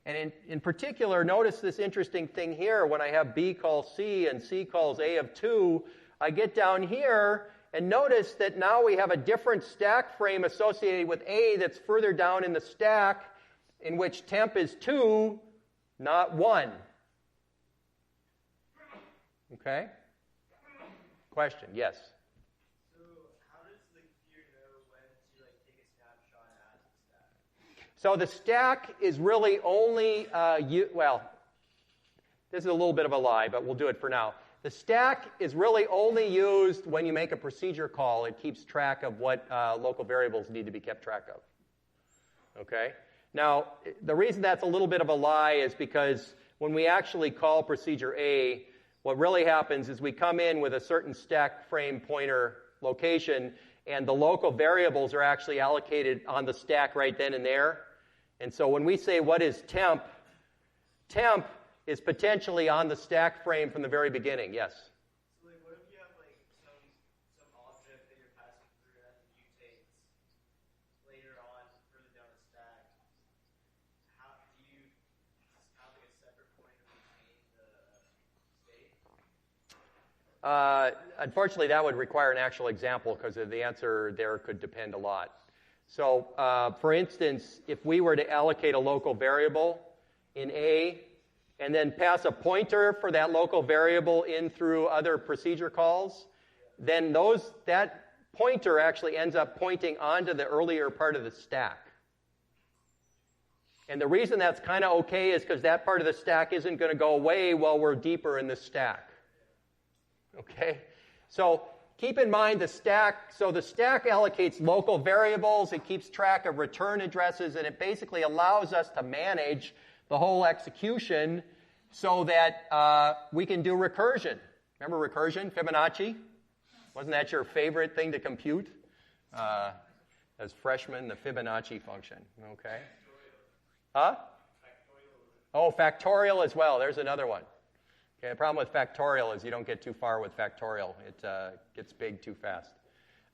And in particular, notice this interesting thing here. When I have B calls C and C calls A of 2, I get down here and notice that now we have a different stack frame associated with A that's further down in the stack, in which temp is 2, not 1. Okay? Question? Yes? So how does the computer know when to take a snapshot as the stack? So the stack is really only, this is a little bit of a lie, but we'll do it for now. The stack is really only used when you make a procedure call. It keeps track of what local variables need to be kept track of. Okay? Now, the reason that's a little bit of a lie is because when we actually call procedure A, what really happens is we come in with a certain stack frame pointer location, and the local variables are actually allocated on the stack right then and there. And so when we say what is temp, temp is potentially on the stack frame from the very beginning. Yes? So what if you have some object that you're passing through that mutates later on further down the stack? How do you have a separate point to retain the state? Unfortunately, that would require an actual example because the answer there could depend a lot. So, for instance, if we were to allocate a local variable in A and then pass a pointer for that local variable in through other procedure calls, then that pointer actually ends up pointing onto the earlier part of the stack. And the reason that's kind of okay is because that part of the stack isn't going to go away while we're deeper in the stack. Okay? So keep in mind the stack. So the stack allocates local variables. It keeps track of return addresses, and it basically allows us to manage the whole execution so that we can do recursion. Remember recursion, Fibonacci? Wasn't that your favorite thing to compute? as freshmen, the Fibonacci function. Okay? Huh? Oh, factorial as well. There's another one. Okay, the problem with factorial is you don't get too far with factorial. It gets big too fast.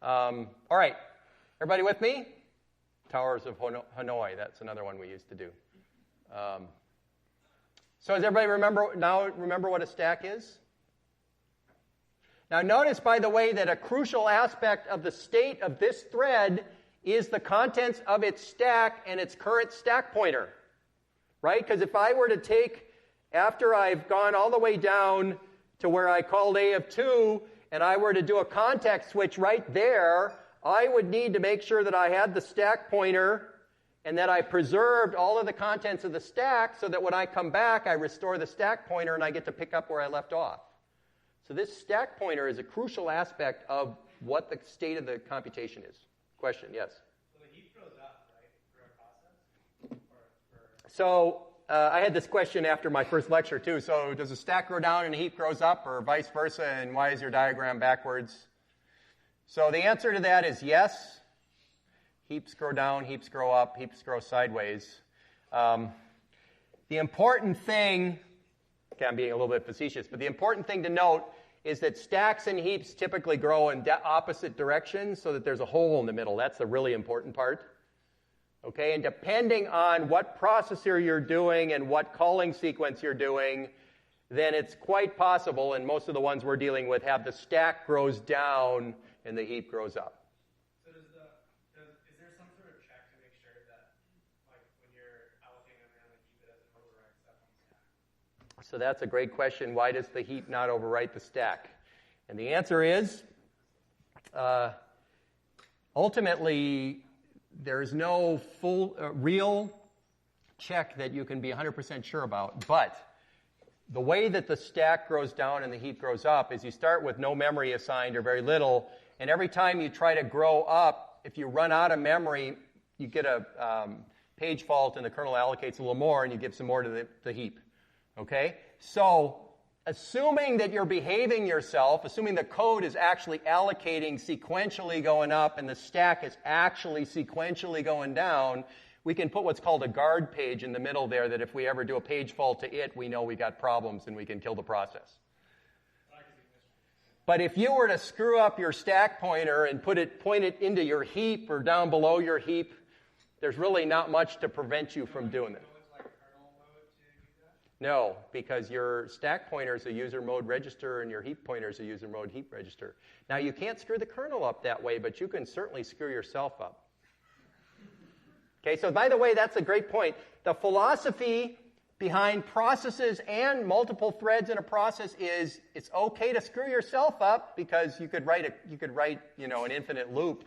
All right. Everybody with me? Towers of Hanoi. That's another one we used to do. So does everybody remember what a stack is? Now notice, by the way, that a crucial aspect of the state of this thread is the contents of its stack and its current stack pointer. Right? Because if I were to take, after I've gone all the way down to where I called A of 2, and I were to do a context switch right there, I would need to make sure that I had the stack pointer and that I preserved all of the contents of the stack so that when I come back, I restore the stack pointer and I get to pick up where I left off. So this stack pointer is a crucial aspect of what the state of the computation is. Question, yes? So the heap goes up, right, for a process? So I had this question after my first lecture, too. So does a stack grow down and a heap grows up, or vice versa, and why is your diagram backwards? So the answer to that is yes. Heaps grow down, heaps grow up, heaps grow sideways. The important thing, okay, I'm being a little bit facetious, but the important thing to note is that stacks and heaps typically grow in opposite directions so that there's a hole in the middle. That's the really important part. Okay, and depending on what processor you're doing and what calling sequence you're doing, then it's quite possible, and most of the ones we're dealing with have the stack grows down and the heap grows up. So is there some sort of check to make sure that, like, when you're allocating a memory on the heap, it doesn't overwrite stuff on the stack? So that's a great question. Why does the heap not overwrite the stack? And the answer is, ultimately, there's no full, real check that you can be 100% sure about. But the way that the stack grows down and the heap grows up is you start with no memory assigned or very little, and every time you try to grow up, if you run out of memory, you get a page fault and the kernel allocates a little more and you give some more to the heap. Okay? So, assuming that you're behaving yourself, assuming the code is actually allocating sequentially going up and the stack is actually sequentially going down, we can put what's called a guard page in the middle there that if we ever do a page fault to it, we know we got problems and we can kill the process. But if you were to screw up your stack pointer and point it into your heap or down below your heap, there's really not much to prevent you from doing that. No, because your stack pointer is a user mode register and your heap pointer is a user mode heap register. Now, you can't screw the kernel up that way, but you can certainly screw yourself up. Okay, so by the way, that's a great point. The philosophy behind processes and multiple threads in a process is it's okay to screw yourself up because you could write an infinite loop.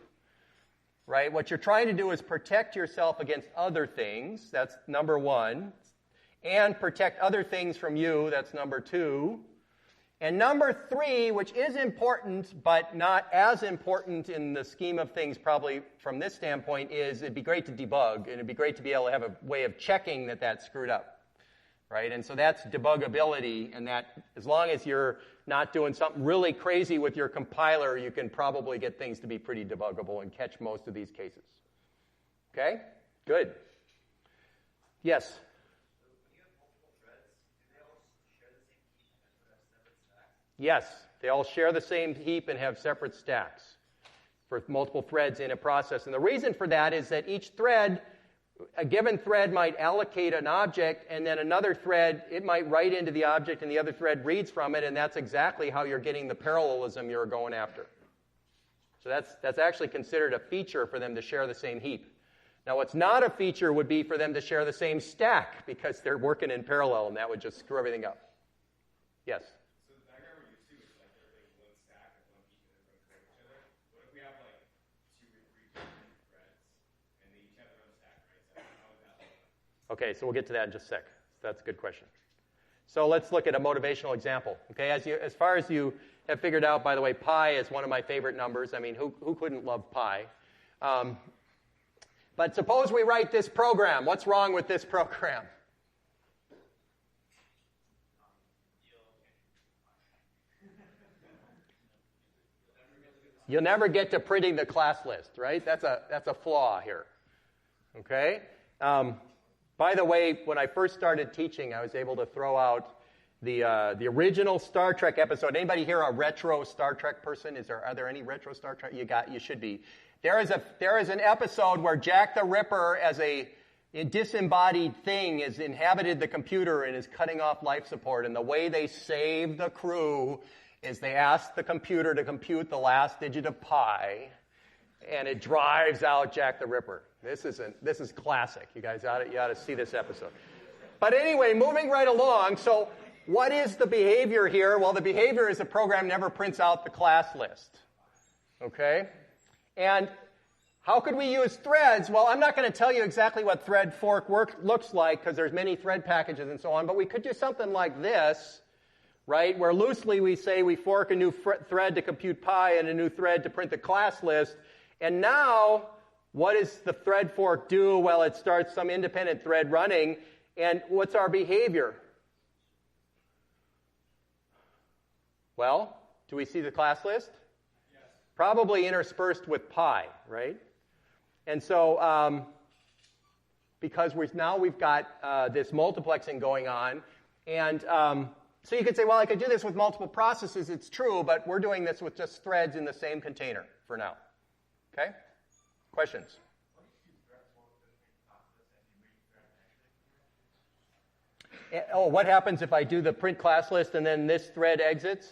Right? What you're trying to do is protect yourself against other things. That's number one. And protect other things from you. That's number two. And number three, which is important, but not as important in the scheme of things probably from this standpoint, is it'd be great to debug, and it'd be great to be able to have a way of checking that that's screwed up. Right? And so that's debuggability, and that as long as you're not doing something really crazy with your compiler, you can probably get things to be pretty debuggable and catch most of these cases. Okay? Good. Yes? Yes, they all share the same heap and have separate stacks for multiple threads in a process. And the reason for that is that each thread, a given thread might allocate an object, and then another thread, it might write into the object, and the other thread reads from it, and that's exactly how you're getting the parallelism you're going after. So that's actually considered a feature for them to share the same heap. Now, what's not a feature would be for them to share the same stack, because they're working in parallel, and that would just screw everything up. Yes? Okay, so we'll get to that in just a sec. That's a good question. So let's look at a motivational example. Okay, as far as you have figured out, by the way, pi is one of my favorite numbers. I mean, who couldn't love pi? But suppose we write this program. What's wrong with this program? You'll never get to printing the class list, right? That's a flaw here. Okay? By the way, when I first started teaching, I was able to throw out the original Star Trek episode. Anybody here a retro Star Trek person? Are there any retro Star Trek? You should be. There is an episode where Jack the Ripper, as a disembodied thing, has inhabited the computer and is cutting off life support. And the way they save the crew is they ask the computer to compute the last digit of pi, and it drives out Jack the Ripper. This is classic. You guys ought to see this episode. But anyway, moving right along. So what is the behavior here? Well, the behavior is the program never prints out the class list. Okay? And how could we use threads? Well, I'm not going to tell you exactly what thread fork looks like because there's many thread packages and so on, but we could do something like this, right, where loosely we say we fork a new thread to compute pi and a new thread to print the class list. And now, what does the thread fork do? Well, it starts some independent thread running. And what's our behavior? Well, do we see the class list? Yes. Probably interspersed with pi, right? And so, because we've got this multiplexing going on, and so you could say, well, I could do this with multiple processes. It's true, but we're doing this with just threads in the same container for now. Okay? Questions? Oh, what happens if I do the print class list and then this thread exits?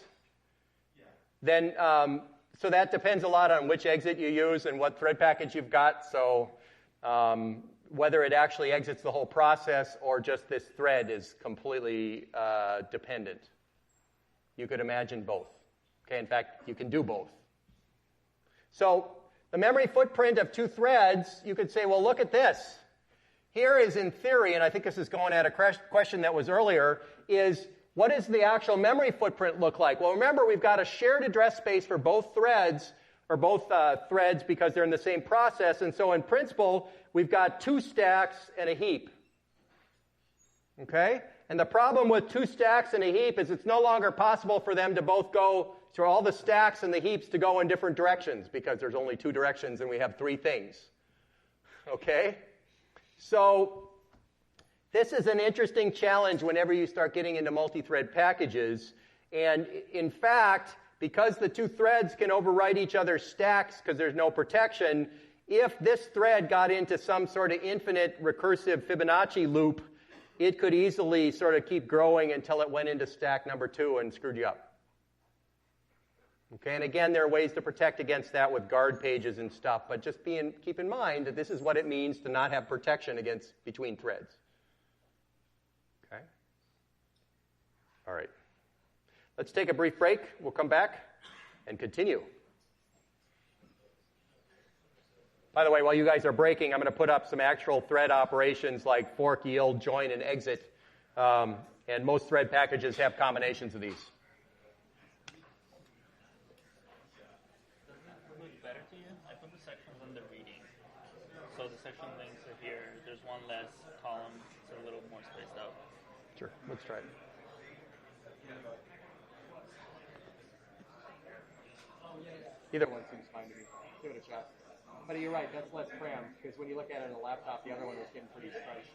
Yeah. Then, so that depends a lot on which exit you use and what thread package you've got. So whether it actually exits the whole process or just this thread is completely dependent. You could imagine both. Okay, in fact, you can do both. So the memory footprint of two threads, you could say, well, look at this. Here is, in theory, and I think this is going at a question that was earlier, is what does the actual memory footprint look like? Well, remember, we've got a shared address space for both threads, because they're in the same process. And so in principle, we've got two stacks and a heap. Okay? And the problem with two stacks and a heap is it's no longer possible for them to both go, so all the stacks and the heaps to go in different directions because there's only two directions and we have three things. Okay? So this is an interesting challenge whenever you start getting into multi-thread packages. And in fact, because the two threads can overwrite each other's stacks because there's no protection, if this thread got into some sort of infinite recursive Fibonacci loop, it could easily sort of keep growing until it went into stack number 2 and screwed you up. Okay, and again, there are ways to protect against that with guard pages and stuff, but just keep in mind that this is what it means to not have protection between threads. Okay? All right. Let's take a brief break. We'll come back and continue. By the way, while you guys are breaking, I'm going to put up some actual thread operations like fork, yield, join, and exit. And most thread packages have combinations of these. So the section links are here. There's one less column. It's a little more spaced out. Sure. Let's try it. Either one seems fine to me. Give it a shot. But you're right. That's less crammed because when you look at it on a laptop, the other one was getting pretty striped.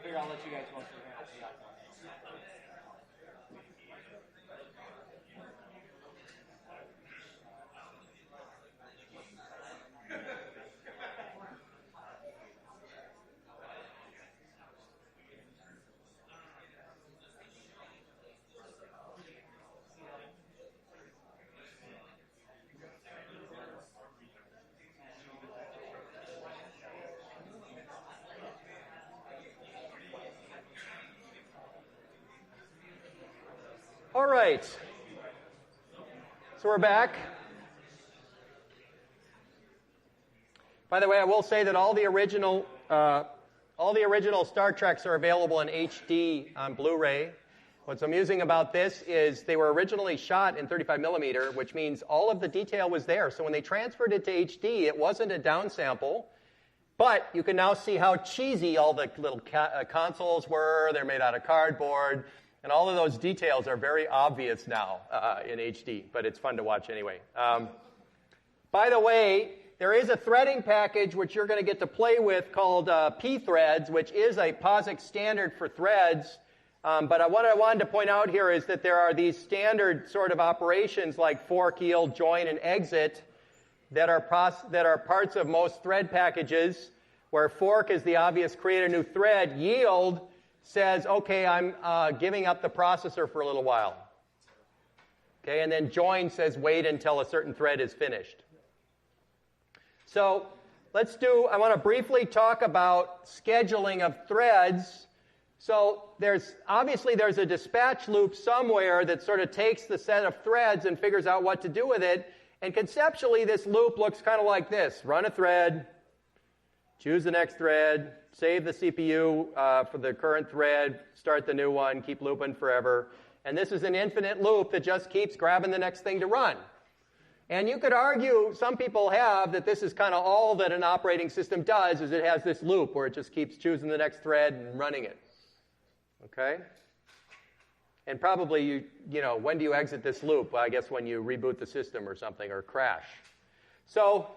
figure I'll let you guys go through here. All right. So we're back. By the way, I will say that all the original Star Treks are available in HD on Blu-ray. What's amusing about this is they were originally shot in 35 millimeter, which means all of the detail was there. So when they transferred it to HD, it wasn't a downsample, but you can now see how cheesy all the little consoles were. They're made out of cardboard. And all of those details are very obvious now in HD, but it's fun to watch anyway. By the way, there is a threading package which you're going to get to play with called P-Threads, which is a POSIX standard for threads. But what I wanted to point out here is that there are these standard sort of operations like fork, yield, join, and exit that are parts of most thread packages, where fork is the obvious create a new thread. Yield says, okay, I'm giving up the processor for a little while. Okay, and then join says wait until a certain thread is finished. So I want to briefly talk about scheduling of threads. So there's a dispatch loop somewhere that sort of takes the set of threads and figures out what to do with it. And conceptually, this loop looks kind of like this. Run a thread, choose the next thread, save the CPU for the current thread, start the new one, keep looping forever. And this is an infinite loop that just keeps grabbing the next thing to run. And you could argue, some people have, that this is kind of all that an operating system does, is it has this loop where it just keeps choosing the next thread and running it. Okay? And probably, when do you exit this loop? Well, I guess when you reboot the system or something, or crash. So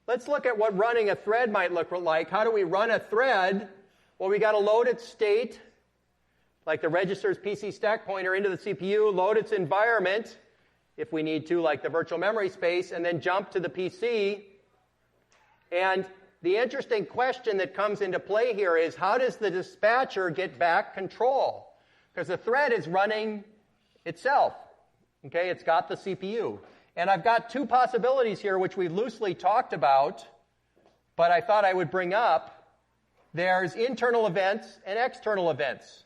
let's look at what running a thread might look like. How do we run a thread? Well, we got to load its state, like the register's PC stack pointer, into the CPU, load its environment, if we need to, like the virtual memory space, and then jump to the PC. And the interesting question that comes into play here is, how does the dispatcher get back control? Because the thread is running itself. Okay, it's got the CPU. And I've got two possibilities here, which we loosely talked about, but I thought I would bring up. There's internal events and external events.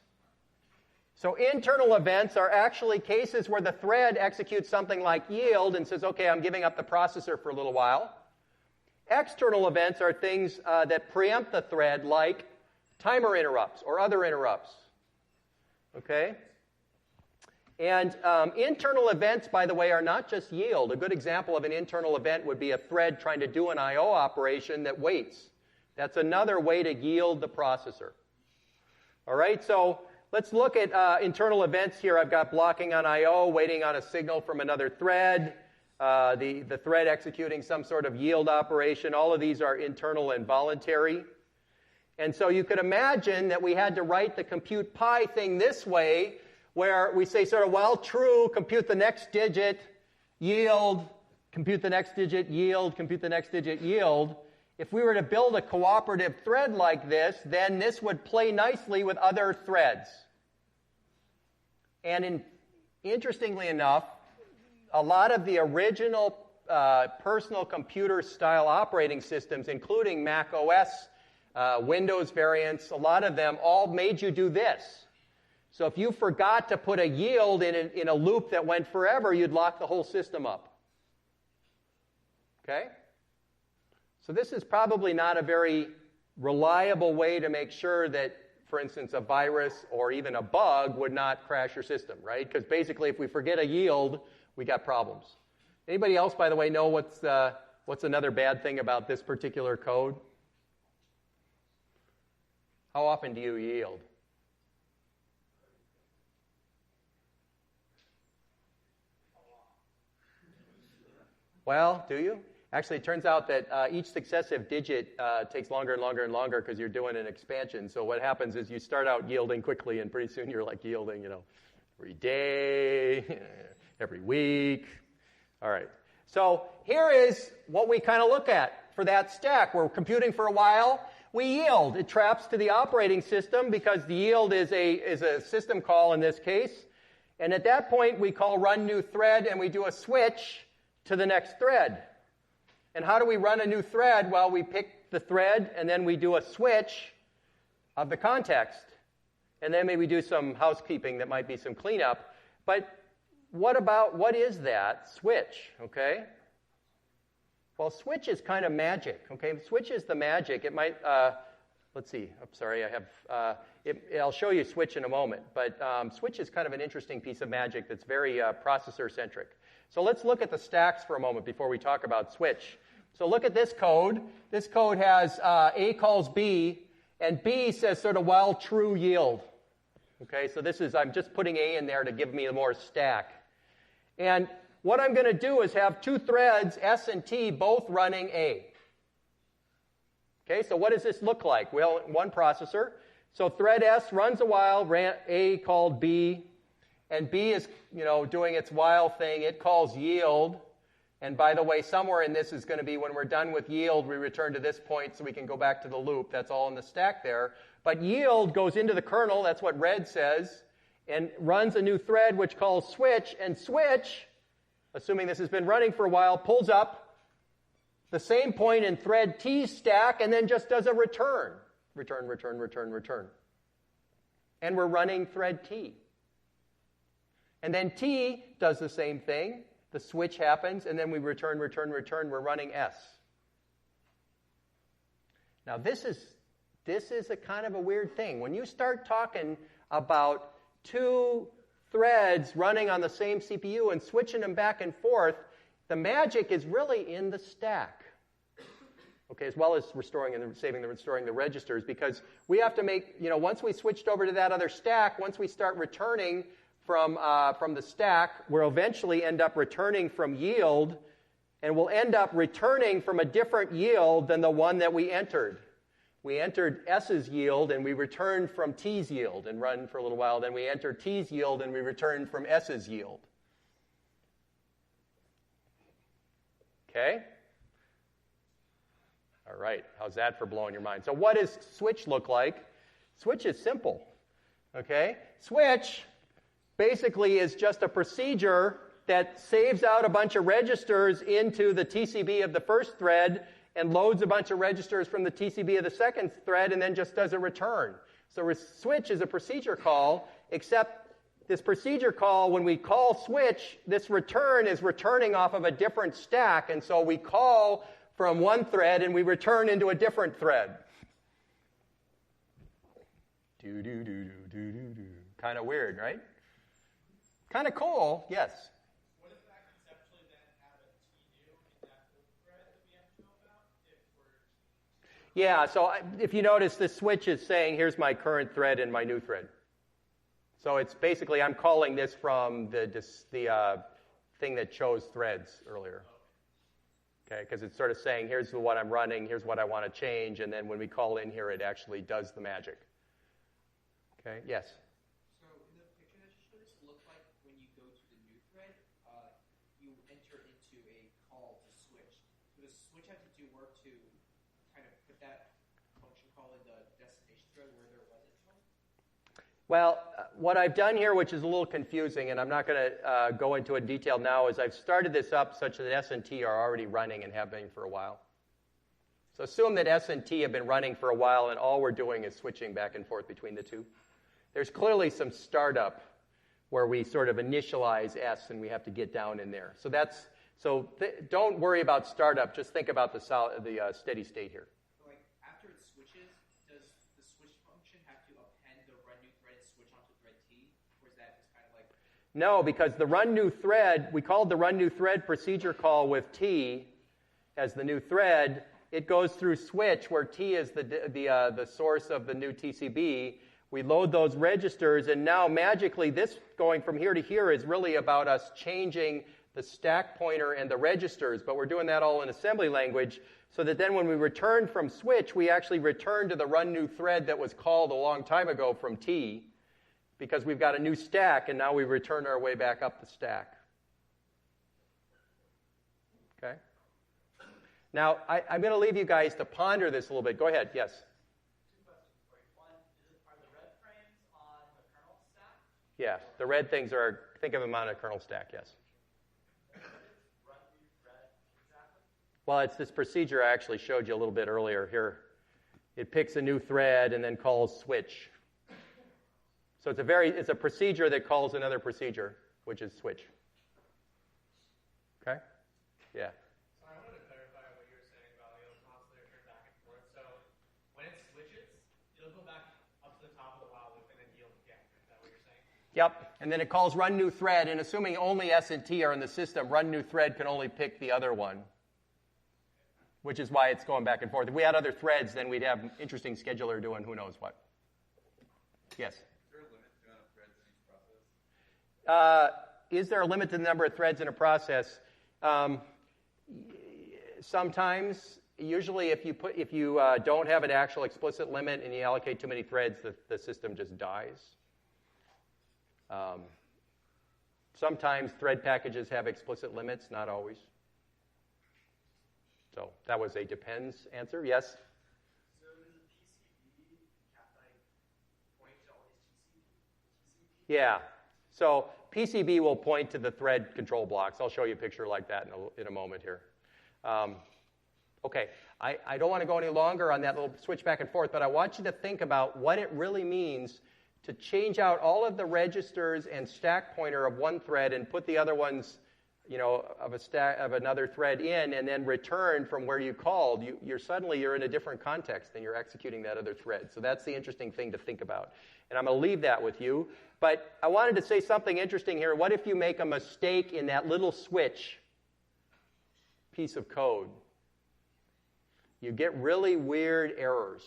So internal events are actually cases where the thread executes something like yield and says, okay, I'm giving up the processor for a little while. External events are things that preempt the thread, like timer interrupts or other interrupts. Okay? And internal events, by the way, are not just yield. A good example of an internal event would be a thread trying to do an I/O operation that waits. That's another way to yield the processor. All right, so let's look at internal events here. I've got blocking on I/O, waiting on a signal from another thread, the thread executing some sort of yield operation. All of these are internal and voluntary. And so you could imagine that we had to write the compute pi thing this way, where we say sort of, while true, compute the next digit, yield, compute the next digit, yield, compute the next digit, yield. If we were to build a cooperative thread like this, then this would play nicely with other threads. And interestingly enough, a lot of the original personal computer style operating systems, including Mac OS, Windows variants, a lot of them all made you do this. So if you forgot to put a yield in a loop that went forever, you'd lock the whole system up. Okay? So this is probably not a very reliable way to make sure that, for instance, a virus or even a bug would not crash your system, right? Because basically if we forget a yield, we got problems. Anybody else, by the way, know what's another bad thing about this particular code? How often do you yield? Well, do you? Actually, it turns out that each successive digit takes longer and longer and longer because you're doing an expansion. So what happens is you start out yielding quickly, and pretty soon you're like yielding, every day, every week. All right. So here is what we kind of look at for that stack. We're computing for a while. We yield. It traps to the operating system because the yield is a system call in this case. And at that point, we call run new thread, and we do a switch to the next thread. And how do we run a new thread? Well, we pick the thread, and then we do a switch of the context. And then maybe do some housekeeping that might be some cleanup. But what is that switch, okay? Well, switch is kind of magic, okay? Switch is the magic. It might, let's see. I'm sorry, I'll show you switch in a moment. But switch is kind of an interesting piece of magic that's very processor-centric. So let's look at the stacks for a moment before we talk about switch. So look at this code. This code has A calls B, and B says sort of while true yield. Okay, so I'm just putting A in there to give me more stack. And what I'm going to do is have two threads, S and T, both running A. Okay, so what does this look like? Well, one processor. So thread S runs a while, A called B, and B is, doing its while thing. It calls yield. And by the way, somewhere in this is going to be when we're done with yield, we return to this point so we can go back to the loop. That's all in the stack there. But yield goes into the kernel, that's what red says, and runs a new thread which calls switch. And switch, assuming this has been running for a while, pulls up the same point in thread T's stack and then just does a return. Return, return, return, return. And we're running thread T. And then T does the same thing. The switch happens, and then we return, return, return. We're running S. Now, this is a kind of a weird thing. When you start talking about two threads running on the same CPU and switching them back and forth, the magic is really in the stack. Okay, as well as restoring the registers, because we have to make, once we switched over to that other stack, once we start returning from the stack, we'll eventually end up returning from yield, and we'll end up returning from a different yield than the one that we entered. We entered S's yield, and we returned from T's yield and run for a little while. Then we enter T's yield, and we return from S's yield. Okay? All right, how's that for blowing your mind? So what does switch look like? Switch is simple. Okay? Switch basically is just a procedure that saves out a bunch of registers into the TCB of the first thread and loads a bunch of registers from the TCB of the second thread and then just does a return. So switch is a procedure call, except this procedure call, when we call switch, this return is returning off of a different stack, and so we call from one thread and we return into a different thread. Kind of weird, right? Kind of cool, yes. What if that conceptually then have a T new in that old thread that we have to know about? Yeah, so if you notice, this switch is saying, here's my current thread and my new thread. So it's basically, I'm calling this from the thing that chose threads earlier. Okay, because it's sort of saying, here's what I'm running, here's what I want to change, and then when we call in here, it actually does the magic. Okay, yes? So in the picture that you showed us, it looked like when you go to the new thread, you enter into a call to switch. So does switch have to do work to kind of put that function call in the destination thread where there wasn't one? Well, what I've done here, which is a little confusing, and I'm not going to go into it in detail now, is I've started this up such that S and T are already running and have been for a while. So assume that S and T have been running for a while, and all we're doing is switching back and forth between the two. There's clearly some startup where we sort of initialize S, and we have to get down in there. So don't worry about startup. Just think about the steady state here. So like after it switches, does the switch function have to append the run new thread and switch onto thread T, or is that just kind of like? No, because the run new thread, we called the run new thread procedure call with T as the new thread. It goes through switch where T is the source of the new TCB. We load those registers, and now magically this going from here to here is really about us changing the stack pointer and the registers, but we're doing that all in assembly language so that then when we return from switch, we actually return to the run new thread that was called a long time ago from T, because we've got a new stack, and now we return our way back up the stack. Okay? Now, I'm going to leave you guys to ponder this a little bit. Go ahead. Yes? Two questions for you. One, are the red frames on the kernel stack? Yeah, the red things are, think of them on a kernel stack, yes. What is run new thread exactly? Well, it's this procedure I actually showed you a little bit earlier here. It picks a new thread and then calls switch. So it's a procedure that calls another procedure, which is switch. Okay? Yeah. So I wanted to clarify what you were saying about it'll constantly return back and forth. So when it switches, it'll go back up to the top of the while loop and then yield again. Is that what you're saying? Yep. And then it calls run new thread, and assuming only S and T are in the system, run new thread can only pick the other one, which is why it's going back and forth. If we had other threads, then we'd have interesting scheduler doing who knows what. Yes? Is there a limit to the number of threads in a process? Sometimes, usually if you don't have an actual explicit limit and you allocate too many threads, the system just dies. Sometimes thread packages have explicit limits, not always. So that was a depends answer. Yes? So does the PCB point to all these TCP? Yeah. So PCB will point to the thread control blocks. I'll show you a picture like that in a moment here. Okay, I don't want to go any longer on that little switch back and forth, but I want you to think about what it really means to change out all of the registers and stack pointer of one thread and put the other ones, of another thread in, and then return from where you called. You're in a different context than you're executing that other thread. So that's the interesting thing to think about. And I'm going to leave that with you. But I wanted to say something interesting here. What if you make a mistake in that little switch piece of code? You get really weird errors.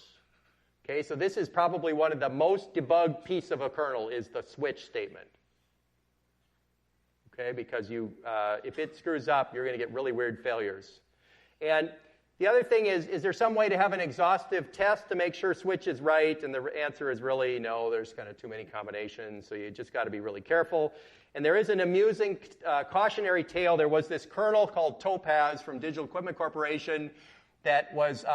Okay, so this is probably one of the most debugged piece of a kernel is the switch statement. Okay, because if it screws up, you're going to get really weird failures. And the other thing is there some way to have an exhaustive test to make sure switch is right? And the answer is really no, there's kind of too many combinations, so you just got to be really careful. And there is an amusing cautionary tale. There was this kernel called Topaz from Digital Equipment Corporation that was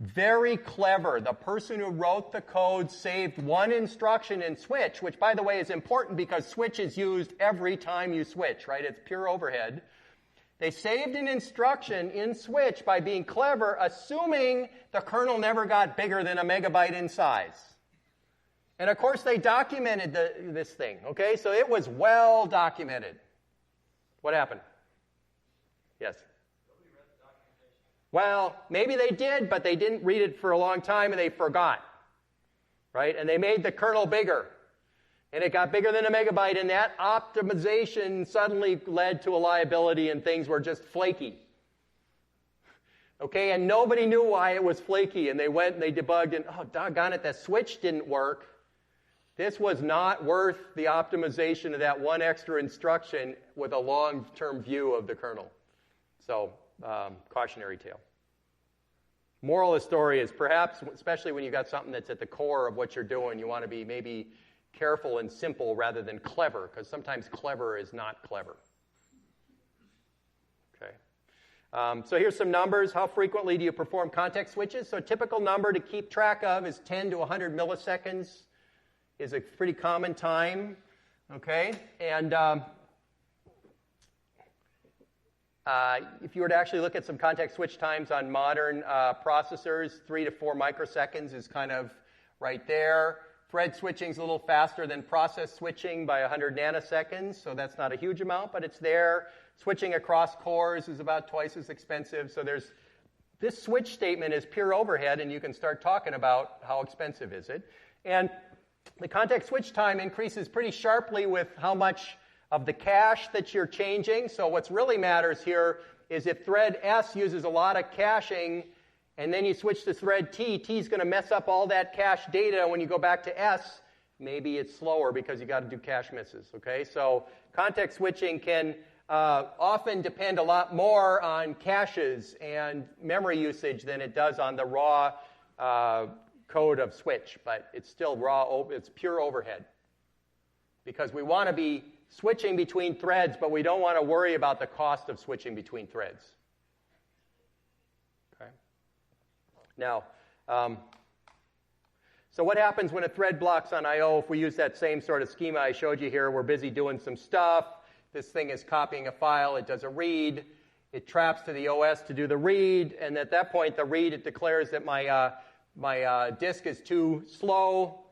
very clever. The person who wrote the code saved one instruction in switch, which, by the way, is important because switch is used every time you switch, right? It's pure overhead. They saved an instruction in switch by being clever, assuming the kernel never got bigger than a megabyte in size. And, of course, they documented this thing, okay? So it was well documented. What happened? Yes? Well, maybe they did, but they didn't read it for a long time and they forgot, right? And they made the kernel bigger. And it got bigger than a megabyte, and that optimization suddenly led to a liability and things were just flaky. Okay, and nobody knew why it was flaky, and they went and they debugged, and oh, doggone it, that switch didn't work. This was not worth the optimization of that one extra instruction with a long-term view of the kernel. So, cautionary tale. Moral of the story is perhaps, especially when you've got something that's at the core of what you're doing, you want to be maybe careful and simple rather than clever, because sometimes clever is not clever. Okay. So here's some numbers. How frequently do you perform context switches? So a typical number to keep track of is 10 to 100 milliseconds is a pretty common time. Okay. And if you were to actually look at some context switch times on modern processors, 3 to 4 microseconds is kind of right there. Thread switching is a little faster than process switching by 100 nanoseconds, so that's not a huge amount, but it's there. Switching across cores is about twice as expensive, so this switch statement is pure overhead, and you can start talking about how expensive is it. And the context switch time increases pretty sharply with how much of the cache that you're changing. So what's really matters here is if thread S uses a lot of caching, and then you switch to thread T, T's going to mess up all that cache data. When you go back to S, maybe it's slower because you got to do cache misses, okay? So context switching can often depend a lot more on caches and memory usage than it does on the raw code of switch, but it's still it's pure overhead. Because we want to be switching between threads, but we don't want to worry about the cost of switching between threads. Okay. Now, so what happens when a thread blocks on I/O? If we use that same sort of schema I showed you here, we're busy doing some stuff. This thing is copying a file. It does a read. It traps to the OS to do the read. And at that point, the read, it declares that my disk is too slow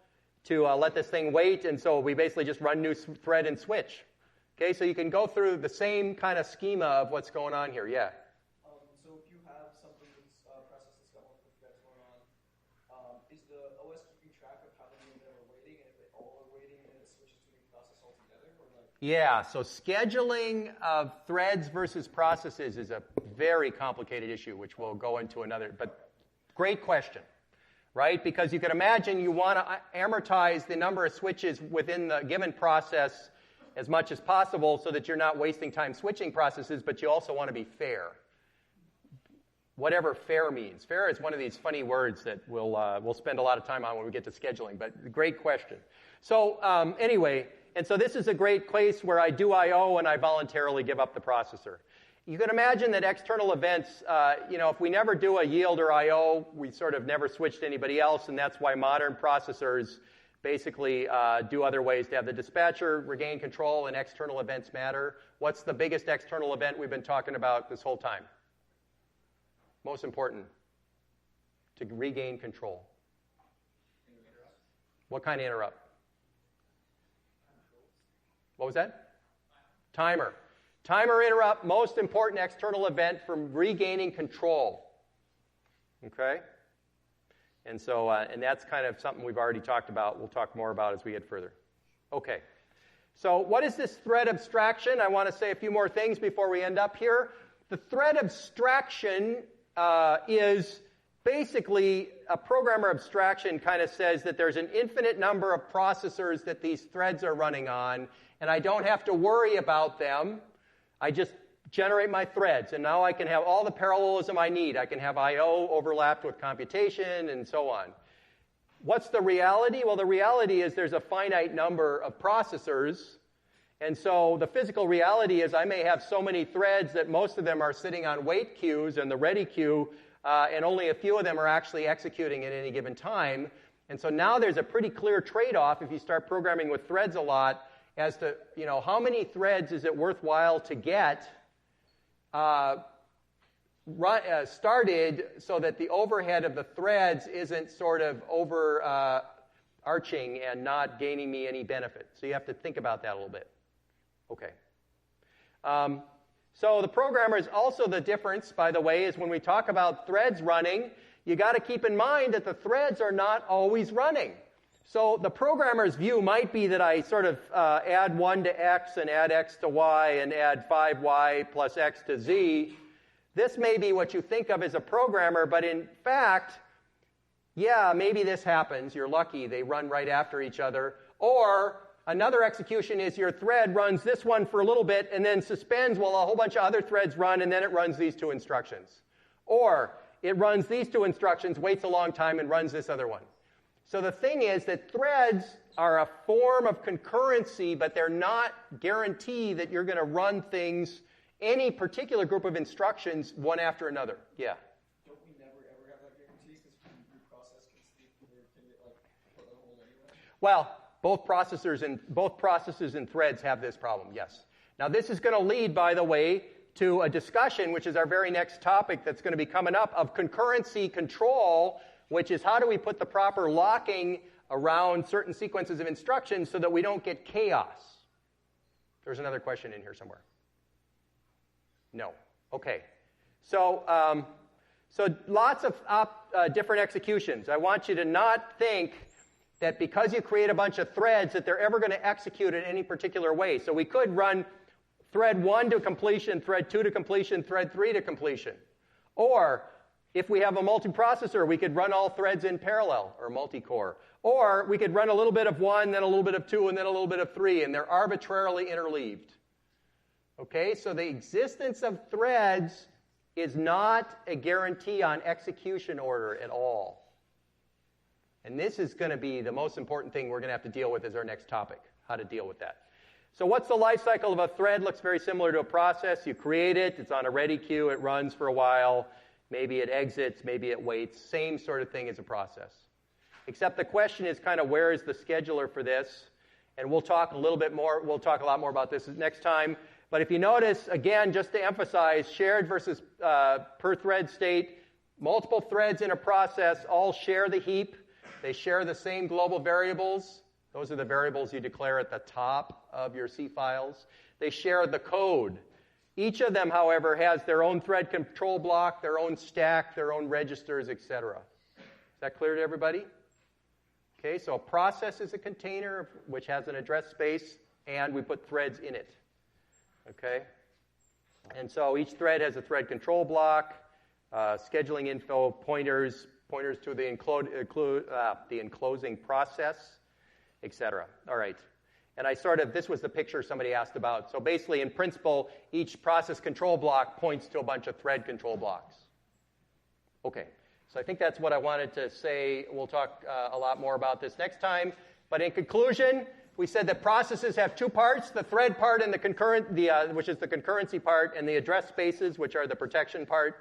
to let this thing wait. And so we basically just run new thread and switch. Okay, so you can go through the same kind of schema of what's going on here. Yeah? So if you have something that's process that's got multiple threads going on, is the OS keeping track of how many of them are waiting, and if they all are waiting, and it switches to a new process altogether? Or like... Yeah, so scheduling of threads versus processes is a very complicated issue, which we'll go into another. But great question, right? Because you can imagine you want to amortize the number of switches within the given process as much as possible so that you're not wasting time switching processes, but you also want to be fair. Whatever fair means. Fair is one of these funny words that we'll spend a lot of time on when we get to scheduling, but great question. So anyway, and so this is a great place where I do I/O and I voluntarily give up the processor. You can imagine that external events, if we never do a yield or I/O, we sort of never switch to anybody else, and that's why modern processors basically do other ways to have the dispatcher regain control and external events matter. What's the biggest external event we've been talking about this whole time? Most important, to regain control. What kind of interrupt? What was that? Timer. Timer interrupt, most important external event for regaining control. Okay? And so, and that's kind of something we've already talked about. We'll talk more about as we get further. Okay. So what is this thread abstraction? I want to say a few more things before we end up here. The thread abstraction is basically a programmer abstraction kind of says that there's an infinite number of processors that these threads are running on, and I don't have to worry about them. I just generate my threads, and now I can have all the parallelism I need. I can have I/O overlapped with computation and so on. What's the reality? Well, the reality is there's a finite number of processors, and so the physical reality is I may have so many threads that most of them are sitting on wait queues and the ready queue, and only a few of them are actually executing at any given time. And so now there's a pretty clear trade-off if you start programming with threads a lot as to, how many threads is it worthwhile to get started so that the overhead of the threads isn't sort of overarching and not gaining me any benefit. So you have to think about that a little bit. Okay. So the programmer is also the difference, by the way, is when we talk about threads running, you got to keep in mind that the threads are not always running. So the programmer's view might be that I sort of add 1 to x and add x to y and add 5y plus x to z. This may be what you think of as a programmer, but in fact, yeah, maybe this happens. You're lucky. They run right after each other. Or another execution is your thread runs this one for a little bit and then suspends while a whole bunch of other threads run, and then it runs these 2 instructions. Or it runs these 2 instructions, waits a long time, and runs this other one. So the thing is that threads are a form of concurrency, but they're not guarantee that you're going to run things, any particular group of instructions, one after another. Yeah? Don't we never ever have that guarantee because your process can sleep or can get put on hold anyway? Well, both processors and threads have this problem, yes. Now this is going to lead, by the way, to a discussion, which is our very next topic that's going to be coming up, of concurrency control, which is how do we put the proper locking around certain sequences of instructions so that we don't get chaos. There's another question in here somewhere. No. Okay. So lots of different executions. I want you to not think that because you create a bunch of threads that they're ever going to execute in any particular way. So we could run thread 1 to completion, thread 2 to completion, thread 3 to completion. Or if we have a multiprocessor, we could run all threads in parallel, or multi-core. Or we could run a little bit of 1, then a little bit of 2, and then a little bit of 3, and they're arbitrarily interleaved. Okay, so the existence of threads is not a guarantee on execution order at all. And this is going to be the most important thing we're going to have to deal with as our next topic, how to deal with that. So what's the life cycle of a thread? Looks very similar to a process. You create it, it's on a ready queue, it runs for a while, maybe it exits, maybe it waits. Same sort of thing as a process. Except the question is kind of where is the scheduler for this? And we'll talk a little bit more, we'll talk a lot more about this next time. But if you notice, again, just to emphasize, shared versus per thread state, multiple threads in a process all share the heap. They share the same global variables. Those are the variables you declare at the top of your C files. They share the code. Each of them, however, has their own thread control block, their own stack, their own registers, etc. Is that clear to everybody? Okay, so a process is a container which has an address space, and we put threads in it. Okay? And so each thread has a thread control block, scheduling info, pointers to the enclosing process, etc. All right. And this was the picture somebody asked about. So basically, in principle, each process control block points to a bunch of thread control blocks. Okay. So I think that's what I wanted to say. We'll talk a lot more about this next time. But in conclusion, we said that processes have two parts, the thread part and which is the concurrency part, and the address spaces, which are the protection part.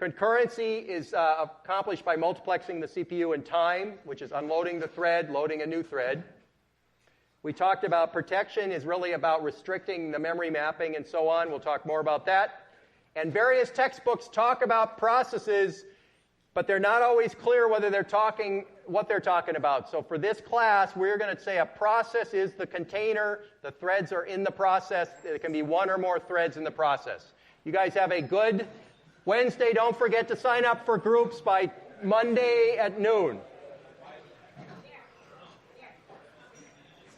Concurrency is accomplished by multiplexing the CPU in time, which is unloading the thread, loading a new thread. We talked about protection is really about restricting the memory mapping and so on. We'll talk more about that. And various textbooks talk about processes, but they're not always clear whether what they're talking about. So for this class, we're going to say a process is the container. The threads are in the process. There can be one or more threads in the process. You guys have a good Wednesday. Don't forget to sign up for groups by Monday at noon.